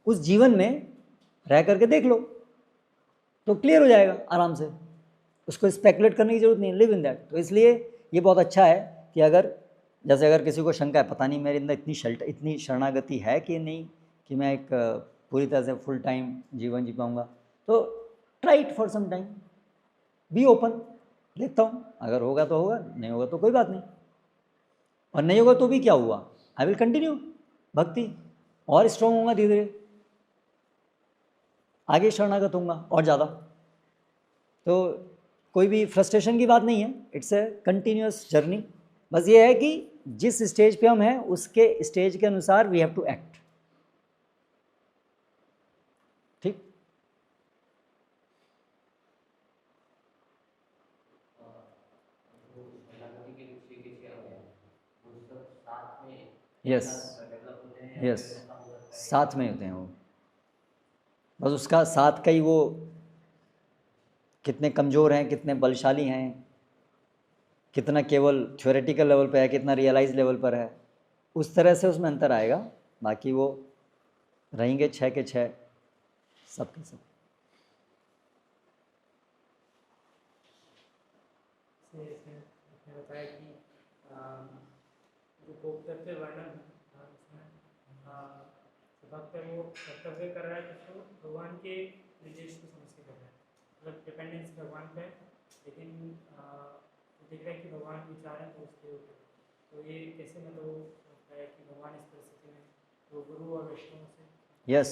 उस जीवन में रह करके देख लो, तो क्लियर हो जाएगा आराम से। उसको स्पेकुलेट करने की जरूरत नहीं, लिव इन दैट। तो इसलिए ये बहुत अच्छा है कि अगर जैसे अगर किसी को शंका है, पता नहीं मेरे अंदर इतनी शरणागति है कि नहीं, कि मैं एक पूरी तरह से फुल टाइम जीवन जी पाऊँगा, तो try it for some time, be open, देखता हूँ, अगर होगा तो होगा, नहीं होगा तो कोई बात नहीं, और नहीं होगा तो भी क्या हुआ, आई विल कंटिन्यू भक्ति, और स्ट्रॉन्ग होगा, धीरे धीरे आगे शरणागत होऊंगा और ज़्यादा। तो कोई भी फ्रस्ट्रेशन की बात नहीं है, इट्स ए कंटिन्यूअस जर्नी। बस ये है कि जिस स्टेज पे हम हैं उसके स्टेज के अनुसार वी हैव टू एक्ट, ठीक। यस यस, साथ में होते हैं वो, बस उसका साथ का ही, वो कितने कमज़ोर हैं, कितने बलशाली हैं, कितना केवल थ्योरेटिकल लेवल पर है, कितना रियलाइज लेवल पर है, उस तरह से उसमें अंतर आएगा। बाकी वो रहेंगे 6 के 6 सब के सब। बताया कि जो कर्तव्य वर्णन भक्त है वो कर्तव्य कर रहा है, तो भगवान के निर्देश को समझ के कर रहा है, मतलब डिपेंडेंस भगवान पे, लेकिन देख रहा है कि भगवान विचार है तो उसके ऊपर, तो ये कैसे मतलब होता है कि भगवान इस परिस्थिति में तो गुरु और वैष्णव से, यस,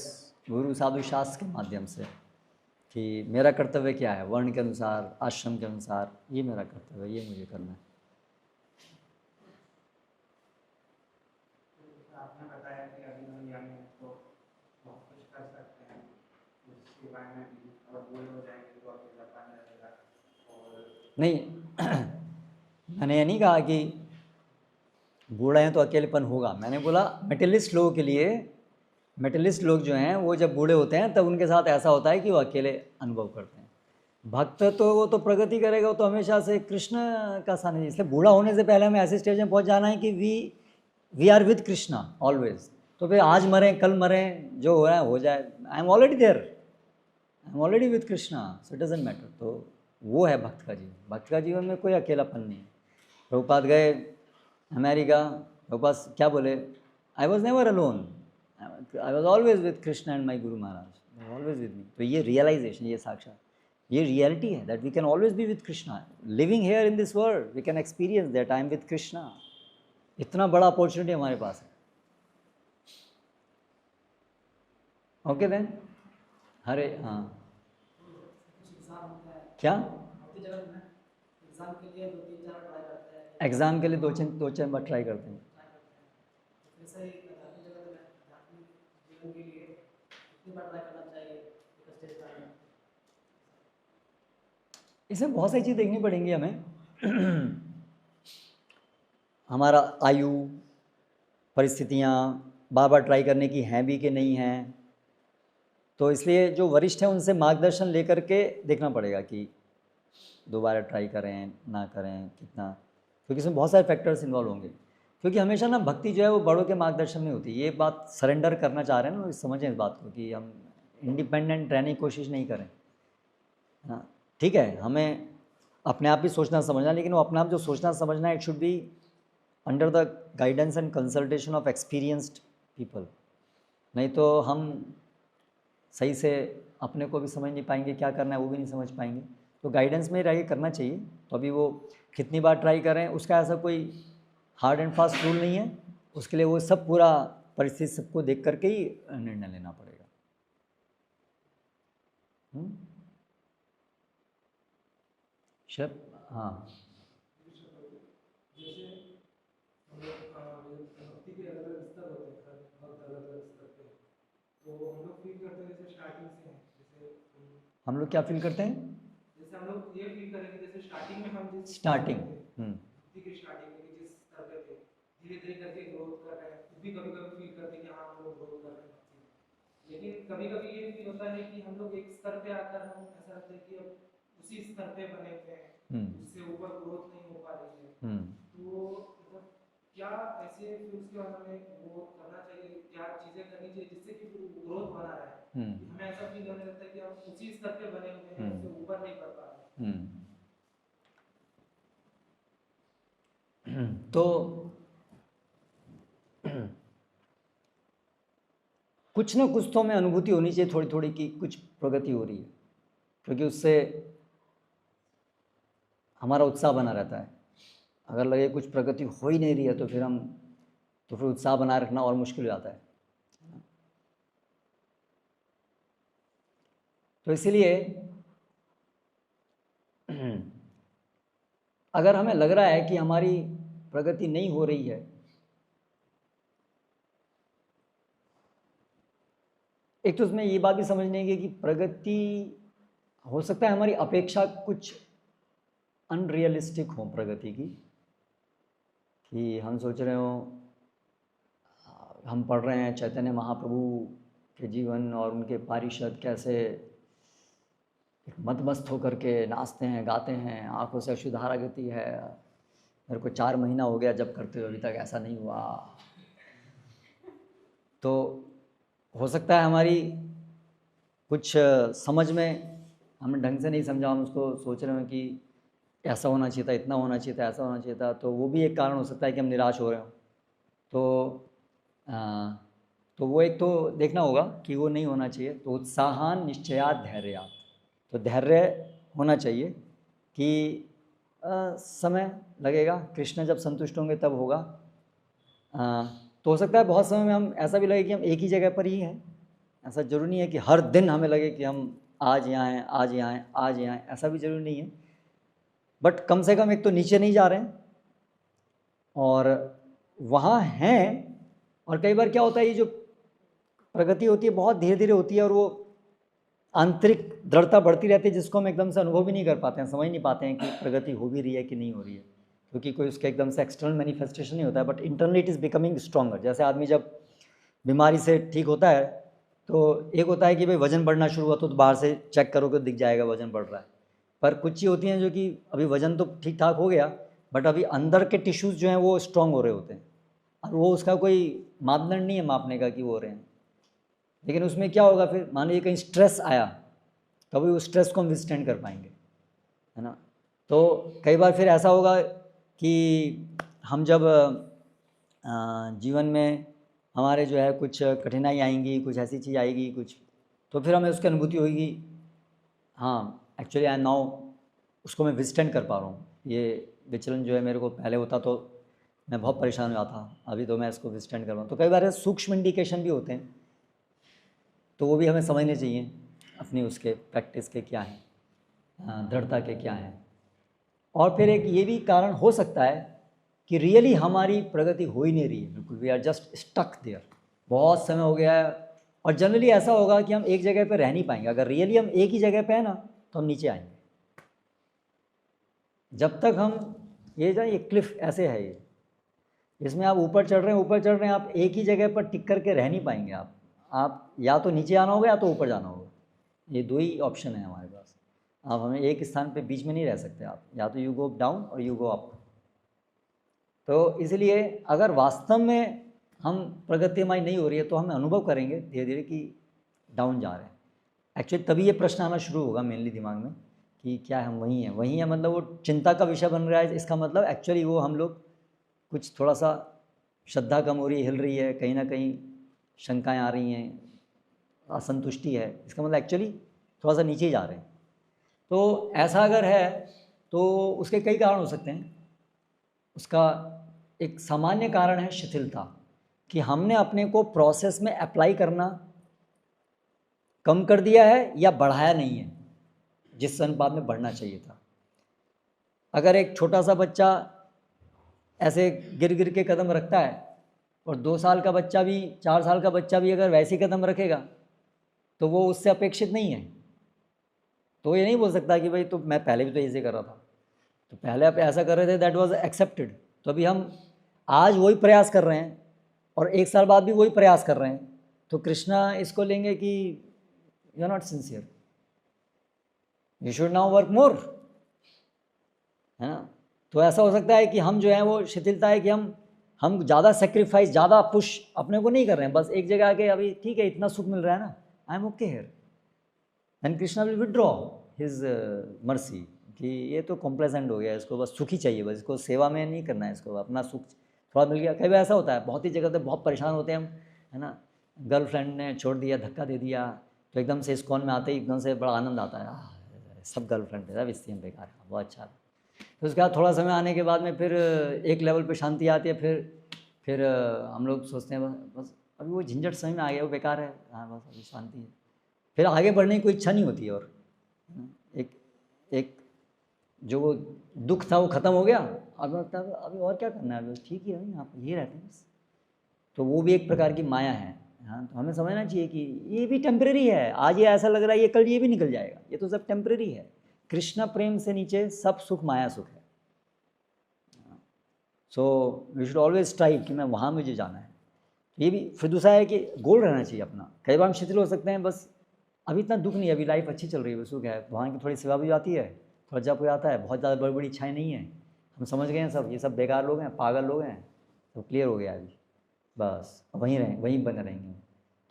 गुरु साधु शास्त्र के माध्यम से, कि मेरा कर्तव्य क्या है, वर्ण के अनुसार, आश्रम के अनुसार, ये मेरा कर्तव्य, ये मुझे करना है। आपने बताया कि अभी दुनिया में तो बहुत कुछ कर सकते हैं, उसके बारे में भी, और बोल हो जाएंगे तो अकेला पानी रहेगा, और नहीं मैंने ये नहीं कहा कि बूढ़ा हैं तो अकेलेपन होगा, मैंने बोला मेटेलिस्ट लोगों के लिए, मेटेलिस्ट लोग जो हैं वो जब बूढ़े होते हैं तब उनके साथ ऐसा होता है कि वो अकेले अनुभव करते हैं। भक्त तो वो तो प्रगति करेगा, वो तो हमेशा से कृष्ण का सानिध्य, इसलिए बूढ़ा होने से पहले हमें ऐसे स्टेज में पहुंच जाना है कि we are with Krishna always. तो फिर आज मरें कल मरें, जो हो रहा है हो जाए, I am already there, I am already with Krishna, so it doesn't matter. तो वो है भक्त का जीवन। भक्त का जीवन में कोई अकेलापन नहीं है। प्रभुपाद गए अमेरिका, प्रभुपाद क्या बोले, I was never alone, I was always with Krishna and my Guru Maharaj, always with me. तो ये रियलाइजेशन, ये साक्षात, ये रियलिटी है that we can always be with Krishna, living here in this world we can experience that I am with Krishna. इतना बड़ा opportunity हमारे पास है। ओके देन, हरे हाँ क्या, एग्ज़ाम के लिए दो चार बार ट्राई करते हैं। इसमें बहुत सारी चीज़ देखनी पड़ेंगी हमें। हमारा आयु, परिस्थितियाँ बार बार ट्राई करने की हैं भी कि नहीं हैं। तो इसलिए जो वरिष्ठ हैं उनसे मार्गदर्शन लेकर के देखना पड़ेगा कि दोबारा ट्राई करें ना करें कितना, क्योंकि इसमें बहुत सारे फैक्टर्स इन्वॉल्व होंगे। क्योंकि हमेशा ना भक्ति जो है वो बड़ों के मार्गदर्शन में होती है। ये बात सरेंडर करना चाह रहे हैं ना, समझें इस बात को कि हम इंडिपेंडेंट रहने की कोशिश नहीं करें। हाँ ठीक है, हमें अपने आप भी सोचना समझना, लेकिन वो अपने आप जो सोचना समझना है, it should be under the guidance and consultation of experienced people. नहीं तो हम सही से अपने को भी समझ नहीं पाएंगे, क्या करना है वो भी नहीं समझ पाएंगे। तो गाइडेंस में रह के करना चाहिए। तो अभी वो कितनी बार ट्राई करें उसका ऐसा कोई हार्ड एंड फास्ट रूल नहीं है। उसके लिए वो सब पूरा परिस्थिति सबको देख करके ही निर्णय लेना पड़ेगा। शर हाँ, जैसे हम लोग भक्ति के अलग अलग स्तर होते हैं, हर भक्त अलग अलग स्तर पे। तो हम लोग फील करते हैं जैसे स्टार्टिंग से हैं, जैसे हम लोग क्या फील करते हैं? जैसे हम लोग ये फील करेंगे जैसे स्टार्टिंग में हम जिस स्टार्टिंग भक्ति की स्टार्टिंग में जिस स्तर पे थे, धीरे धीरे करके ग्रोथ कर रहे हैं, खुद भी कभी कभी फील करते हैं कि हाँ हम लोग ग्रोथ कर रहे हैं भक्ति। लेकिन कभी कभी ये फील होता है कि हम लोग एक स्तर पे आकर हम ऐसा लगता है कि अब उसी स्तर पे बने हुए हैं, उससे ऊपर ग्रोथ नहीं हो पा रही है। तो मतलब क्या ऐसे फिर उसके बाद हमें वो करना चाहिए, क्या चीजें करनी चाहिए जिससे कि ग्रोथ बना रहे? हमें ऐसा फील होने लगता है कि हम उसी स्तर पे बने हुए हैं, उससे ऊपर नहीं बढ़ पा रहे। तो कुछ ना कुछ तो हमें अनुभूति होनी चाहिए थोड़ी थोड़ी कि कुछ प्रगति हो रही है, क्योंकि उससे हमारा उत्साह बना रहता है। अगर लगे कुछ प्रगति हो ही नहीं रही है तो फिर उत्साह बनाए रखना और मुश्किल हो जाता है। तो इसीलिए अगर हमें लग रहा है कि हमारी प्रगति नहीं हो रही है, एक तो उसमें ये बात भी समझने की कि प्रगति हो सकता है हमारी अपेक्षा कुछ अनरियलिस्टिक हो प्रगति की, कि हम सोच रहे हो, हम पढ़ रहे हैं चैतन्य महाप्रभु के जीवन और उनके पारिषद कैसे मदमस्त होकर के नाचते हैं गाते हैं, आंखों से अश्रुधारा गिरती है। मेरे को 4 महीना हो गया जब करते हुए, अभी तक ऐसा नहीं हुआ। तो हो सकता है हमारी कुछ समझ में हमने ढंग से नहीं समझा, हम उसको सोच रहे हैं कि ऐसा होना चाहिए था, इतना होना चाहिए था, ऐसा होना चाहिए था। तो वो भी एक कारण हो सकता है कि हम निराश हो रहे हो। तो वो एक तो देखना होगा कि वो नहीं होना चाहिए। तो उत्साहान निश्चयात धैर्यात, तो धैर्य होना चाहिए कि समय लगेगा, कृष्ण जब संतुष्ट होंगे तब होगा। तो हो सकता है बहुत समय में हम ऐसा भी लगे कि हम एक ही जगह पर ही हैं। ऐसा ज़रूरी नहीं है कि हर दिन हमें लगे कि हम आज यहाँ हैं, आज यहाँ हैं, आज यहाँ हैं, ऐसा भी ज़रूरी नहीं है। बट कम से कम एक तो नीचे नहीं जा रहे हैं और वहाँ हैं। और कई बार क्या होता है, ये जो प्रगति होती है बहुत धीरे धीरे होती है और वो आंतरिक दृढ़ता बढ़ती रहती है, जिसको हम एकदम से अनुभव भी नहीं कर पाते हैं, समझ नहीं पाते हैं कि प्रगति हो भी रही है कि नहीं हो रही है, क्योंकि कोई उसका एकदम से एक्सटर्नल मैनिफेस्टेशन नहीं होता है। But internally it is becoming stronger. जैसे आदमी जब बीमारी से ठीक होता है तो एक होता है कि भाई वज़न बढ़ना शुरू हुआ तो बाहर से चेक करोगे तो दिख जाएगा वज़न बढ़ रहा है। पर कुछ चीज़ होती हैं जो कि अभी वज़न तो ठीक ठाक हो गया, बट अभी अंदर के टिश्यूज़ जो हैं वो स्ट्रॉन्ग हो रहे होते हैं, और वो उसका कोई मापदंड नहीं है मापने का कि वो हो रहे हैं। लेकिन उसमें क्या होगा, फिर मान लीजिए कहीं स्ट्रेस आया, तभी उस स्ट्रेस को हम विस्टैंड कर पाएंगे, है ना। तो कई बार फिर ऐसा होगा कि हम जब जीवन में हमारे जो है कुछ कठिनाई आएंगी, कुछ ऐसी चीज़ आएगी कुछ, तो फिर हमें उसकी अनुभूति होगी, हाँ एक्चुअली आई नाउ उसको मैं विस्टैंड कर पा रहा हूँ। ये विचलन जो है मेरे को पहले होता तो मैं बहुत परेशान हो जाता, अभी तो मैं इसको विस्टैंड कर रहा हूँ। तो कई बार सूक्ष्म इंडिकेशन भी होते हैं, तो वो भी हमें समझने चाहिए अपनी उसके प्रैक्टिस के क्या हैं, दृढ़ता के क्या हैं। और फिर एक ये भी कारण हो सकता है कि रियली हमारी प्रगति हो ही नहीं रही है बिल्कुल, we are just stuck there, बहुत समय हो गया है। और जनरली ऐसा होगा कि हम एक जगह पर रह नहीं पाएंगे। अगर रियली हम एक ही जगह पे हैं ना तो हम नीचे आएंगे। जब तक हम ये जाए, ये क्लिफ ऐसे है, ये इसमें आप ऊपर चढ़ रहे हैं, आप एक ही जगह पर टिक करके रह नहीं पाएंगे। आप या तो नीचे आना होगा या तो ऊपर जाना होगा, ये दो ही ऑप्शन है हमारे पास। आप हमें एक स्थान पे बीच में नहीं रह सकते आप, या तो यू गो डाउन और यू गो अप। तो इसलिए अगर वास्तव में हम प्रगति हमारी नहीं हो रही है तो हम अनुभव करेंगे धीरे धीरे कि डाउन जा रहे हैं। एक्चुअली तभी ये प्रश्न आना शुरू होगा मेनली दिमाग में कि क्या हम वहीं हैं, मतलब वो चिंता का विषय बन रहा है। इसका मतलब एक्चुअली वो हम लोग कुछ थोड़ा सा श्रद्धा कम हो रही है, हिल रही है, कहीं ना कहीं शंकाएं आ रही हैं, असंतुष्टि है, इसका मतलब एक्चुअली थोड़ा सा नीचे ही जा रहे हैं। तो ऐसा अगर है तो उसके कई कारण हो सकते हैं। उसका एक सामान्य कारण है शिथिलता, कि हमने अपने को प्रोसेस में अप्लाई करना कम कर दिया है या बढ़ाया नहीं है जिस अनुपात में बढ़ना चाहिए था। अगर एक छोटा सा बच्चा ऐसे गिर गिर के कदम रखता है और 2 साल का बच्चा भी 4 साल का बच्चा भी अगर वैसे कदम रखेगा तो वो उससे अपेक्षित नहीं है। तो ये नहीं बोल सकता कि भाई तो मैं पहले भी तो ऐसे कर रहा था, तो पहले आप ऐसा कर रहे थे, दैट वाज एक्सेप्टेड, तो अभी हम आज वही प्रयास कर रहे हैं और 1 साल बाद भी वही प्रयास कर रहे हैं, तो कृष्णा इसको लेंगे कि you are not sincere, you should now work more, है ना। तो ऐसा हो सकता है कि हम जो है वो शिथिलता है कि हम ज़्यादा सेक्रीफाइस, ज़्यादा पुश अपने को नहीं कर रहे हैं, बस एक जगह आके अभी ठीक है इतना सुख मिल रहा है ना, I am okay here, and Krishna will withdraw his mercy, कि ये तो कॉम्प्लेसेंट हो गया, इसको बस सुख ही चाहिए, बस इसको सेवा में नहीं करना है, इसको अपना सुख थोड़ा मिल गया। कई बार ऐसा होता है, बहुत ही जगह पे बहुत परेशान होते हैं हम, है ना, गर्लफ्रेंड ने छोड़ दिया, धक्का दे दिया, तो एकदम से इस्कॉन में आते ही एकदम से बड़ा आनंद आता है, सब गर्लफ्रेंड है, सब इससे बेकार है, बहुत अच्छा। तो उसके बाद थोड़ा समय आने के बाद में फिर एक लेवल पे शांति आती है, फिर हम लोग सोचते हैं बस अभी वो झंझट समझ में आ गया, वो बेकार है, हाँ बस अभी शांति है, फिर आगे बढ़ने की कोई इच्छा नहीं होती। और एक जो वो दुख था वो ख़त्म हो गया, अब लगता है अभी और क्या करना है, बस ठीक ही है, यहाँ पर ये रहते हैं बस। तो वो भी एक प्रकार की माया है। हाँ, तो हमें समझना चाहिए कि ये भी टेम्परेरी है, आज ये ऐसा लग रहा है, ये कल ये भी निकल जाएगा, ये तो सब टेम्परेरी है। कृष्ण प्रेम से नीचे सब सुख माया सुख है। So we should always strive कि मैं वहाँ मुझे जाना है। ये भी फिर दूसरा है कि गोल रहना चाहिए अपना। कई बार हम शिथिल हो सकते हैं, बस अभी इतना दुख नहीं है, अभी लाइफ अच्छी चल रही है, बस सुख है, भगवान की थोड़ी सेवा भी आती है, थोड़ा जप हो जाता है, बहुत ज़्यादा बड़ी बड़ी इच्छाएँ नहीं है, हम समझ गए हैं सब ये सब बेकार लोग हैं, पागल लोग हैं, तो क्लियर हो गया अभी, बस वहीं रहें, वहीं बने रहेंगे,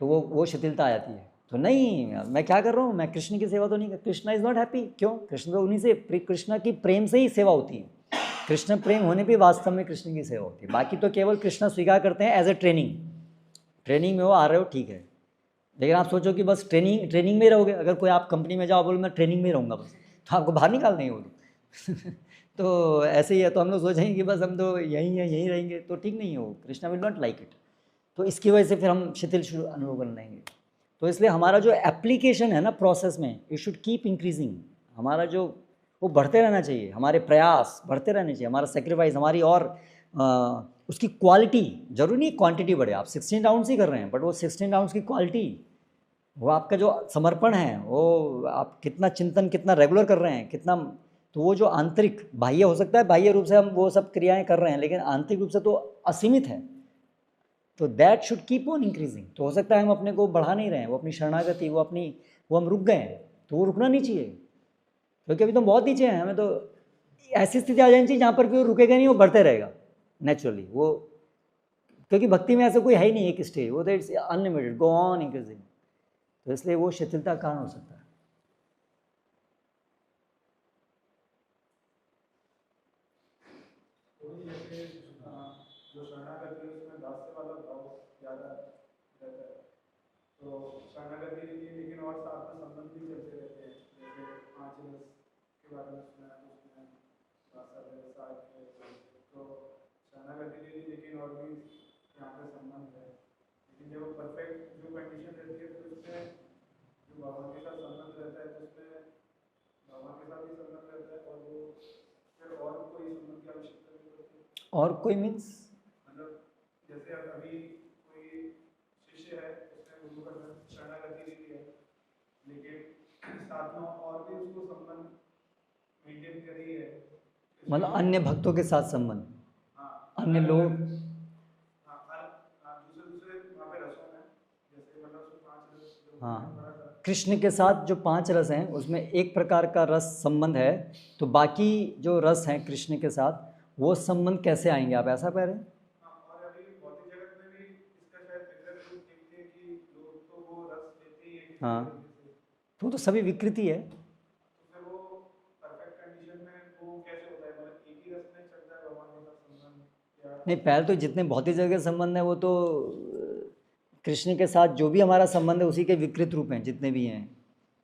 तो वो शिथिलता आ जाती है। तो नहीं, मैं क्या कर रहा हूँ, मैं कृष्ण की सेवा तो नहीं कर, कृष्णा इज़ नॉट हैप्पी, क्यों, कृष्ण तो उन्हीं से, कृष्ण की प्रेम से ही सेवा होती है, कृष्ण प्रेम होने पे वास्तव में कृष्ण की सेवा होती है। बाकी तो केवल कृष्ण स्वीकार करते हैं एज ए ट्रेनिंग में वो आ रहे हो ठीक है, लेकिन आप सोचो कि बस ट्रेनिंग में रहोगे। अगर कोई आप कंपनी में जाओ बोलो मैं ट्रेनिंग में रहूँगा बस, तो आपको बाहर निकाल देंगे वो लोग तो ऐसे ही है, तो हम लोग सोचेंगे कि बस हम तो यहीं हैं, यहीं रहेंगे, तो ठीक नहीं हो, Krishna will not like it. तो इसकी वजह से फिर हम शिथिल शुरू अनुभव कर लेंगे। तो इसलिए हमारा जो एप्लीकेशन है ना प्रोसेस में, इट शुड कीप इंक्रीजिंग, हमारा जो वो बढ़ते रहना चाहिए, हमारे प्रयास बढ़ते रहने चाहिए, हमारा सेक्रीफाइस, हमारी और उसकी क्वालिटी, जरूरी नहीं क्वांटिटी बढ़े। आप 16 राउंड्स ही कर रहे हैं, बट वो 16 राउंड्स की क्वालिटी, वो आपका जो समर्पण है, वो आप कितना चिंतन, कितना रेगुलर कर रहे हैं, कितना, तो वो जो आंतरिक, बाह्य हो सकता है, बाह्य रूप से हम वो सब क्रियाएं कर रहे हैं, लेकिन आंतरिक रूप से तो असीमित है, तो that should keep on increasing. तो हो सकता है हम अपने को बढ़ा नहीं रहे हैं, वो अपनी शरणागति, वो हम रुक गए हैं, तो वो रुकना नहीं चाहिए, क्योंकि अभी तो बहुत नीचे हैं, हमें तो ऐसी स्थिति आ जानी चाहिए जहाँ पर भी वो रुकेगा नहीं, वो बढ़ते रहेगा नेचुरली, वो क्योंकि भक्ति में ऐसा कोई है ही नहीं एक स्टेज, वो तो it's unlimited, go on increasing, तो इसलिए वो शिथिलता कारण हो सकता है। जो शरणागति है उसमें दास्य वाला भाव ज़्यादा रहता है, तो शरणागति लेकिन और साथ में संबंध भी चलते रहते हैं, जैसे 5 रस के बारे में सुना है, उसमें दासा है, साथ है, तो शरणागति लेकिन और भी यहाँ पे संबंध है, लेकिन जब परफेक्ट जो कंडीशन रहती है तो उसमें जो भगवान के साथ संबंध रहता है, तो उसमें भगवान के साथ भी संबंध रहता है, और वो फिर और कोई संबंध की आवश्यकता नहीं पड़ती। और कोई मीन्स मतलब जैसे अभी कोई शिष्य है, उसने गुरु का शरणागति ली है, लेकिन साथ में और भी उसको संबंध मेंटेन करी है, मतलब अन्य भक्तों के साथ संबंध, अन्य लोग, हाँ, कृष्ण के साथ जो 5 रस हैं उसमें एक प्रकार का रस संबंध है, तो बाकी जो रस हैं कृष्ण के साथ वो संबंध कैसे आएंगे, आप ऐसा कह रहे हैं? और अभी भौतिक जगत में भी इसका शायद विकृत रूप देखते हैं कि लोग तो वो रस देते ही हैं किसी हाँ, तरीके से, तो सभी विकृति है। तो फिर वो परफेक्ट कंडीशन में वो कैसे होता है, मतलब एक ही रस में चलता है भगवान के साथ संबंध या? नहीं, पहले तो जितने भौतिक जगत के संबंध है वो तो कृष्ण के साथ जो भी हमारा संबंध है उसी के विकृत रूप हैं जितने भी हैं।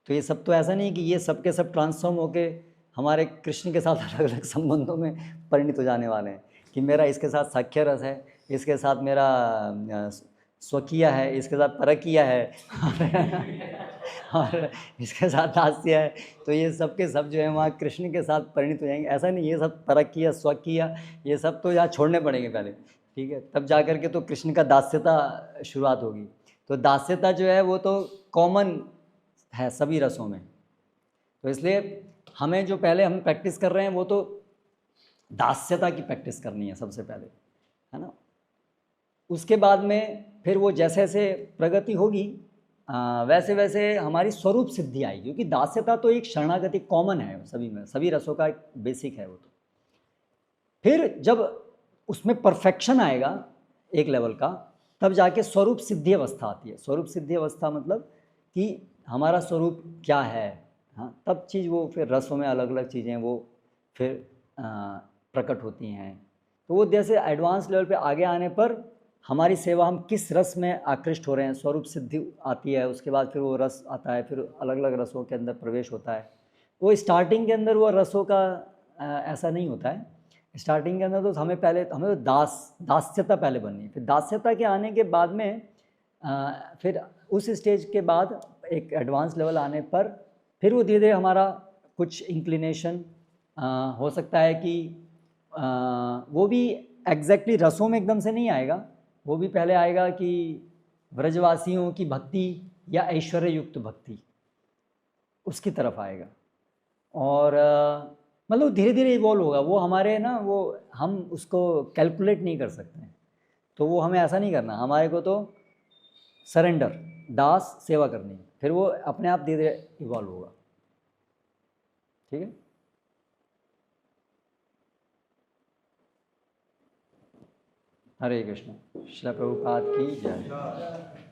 तो ये सब तो ऐसा नहीं कि ये सब के सब ट्रांसफॉर्म होके हमारे कृष्ण के साथ अलग अलग संबंधों में परिणित हो जाने वाले हैं, कि मेरा इसके साथ साख्य रस है, इसके साथ मेरा स्वकीय है, इसके साथ परकीय है और इसके साथ दास्य है। तो ये सब के सब जो है वहाँ कृष्ण के साथ परिणित हो जाएंगे, ऐसा नहीं। ये सब परकीय स्वकीय ये सब तो यहाँ छोड़ने पड़ेंगे पहले, ठीक है, तब जा कर के तो कृष्ण का दास्यता शुरुआत होगी। तो दास्यता जो है वो तो कॉमन है सभी रसों में। तो इसलिए हमें जो पहले हम प्रैक्टिस कर रहे हैं वो तो दास्यता की प्रैक्टिस करनी है सबसे पहले, है ना। उसके बाद में फिर वो जैसे जैसे प्रगति होगी वैसे वैसे हमारी स्वरूप सिद्धि आएगी, क्योंकि दास्यता तो एक शरणागति कॉमन है सभी में, सभी रसों का एक बेसिक है वो। तो फिर जब उसमें परफेक्शन आएगा एक लेवल का, तब जाके स्वरूप सिद्धि अवस्था आती है। स्वरूप सिद्धि अवस्था मतलब कि हमारा स्वरूप क्या है, हाँ, तब चीज़ वो फिर रसों में अलग अलग चीज़ें वो फिर प्रकट होती हैं। तो वो जैसे एडवांस लेवल पे आगे आने पर हमारी सेवा, हम किस रस में आकृष्ट हो रहे हैं, स्वरूप सिद्धि आती है। उसके बाद फिर वो रस आता है, फिर अलग अलग रसों के अंदर प्रवेश होता है। वो स्टार्टिंग के अंदर वो रसों का ऐसा नहीं होता है। स्टार्टिंग के अंदर तो हमें तो दास्यता पहले बननी है। फिर दास्यता के आने के बाद में फिर उस स्टेज के बाद एक एडवांस लेवल आने पर फिर वो धीरे धीरे हमारा कुछ इंक्लिनेशन हो सकता है कि वो भी एग्जैक्टली रसों में एकदम से नहीं आएगा। वो भी पहले आएगा कि व्रजवासियों की भक्ति या ऐश्वर्य युक्त भक्ति, उसकी तरफ आएगा। और मतलब धीरे धीरे इवॉल्व होगा वो हमारे ना, वो हम उसको कैलकुलेट नहीं कर सकते हैं। तो वो हमें ऐसा नहीं करना, हमारे को तो सरेंडर, दास सेवा करनी है, फिर वो अपने आप धीरे धीरे इवॉल्व होगा। ठीक है। हरे कृष्ण। श्रील प्रभुपाद की जय।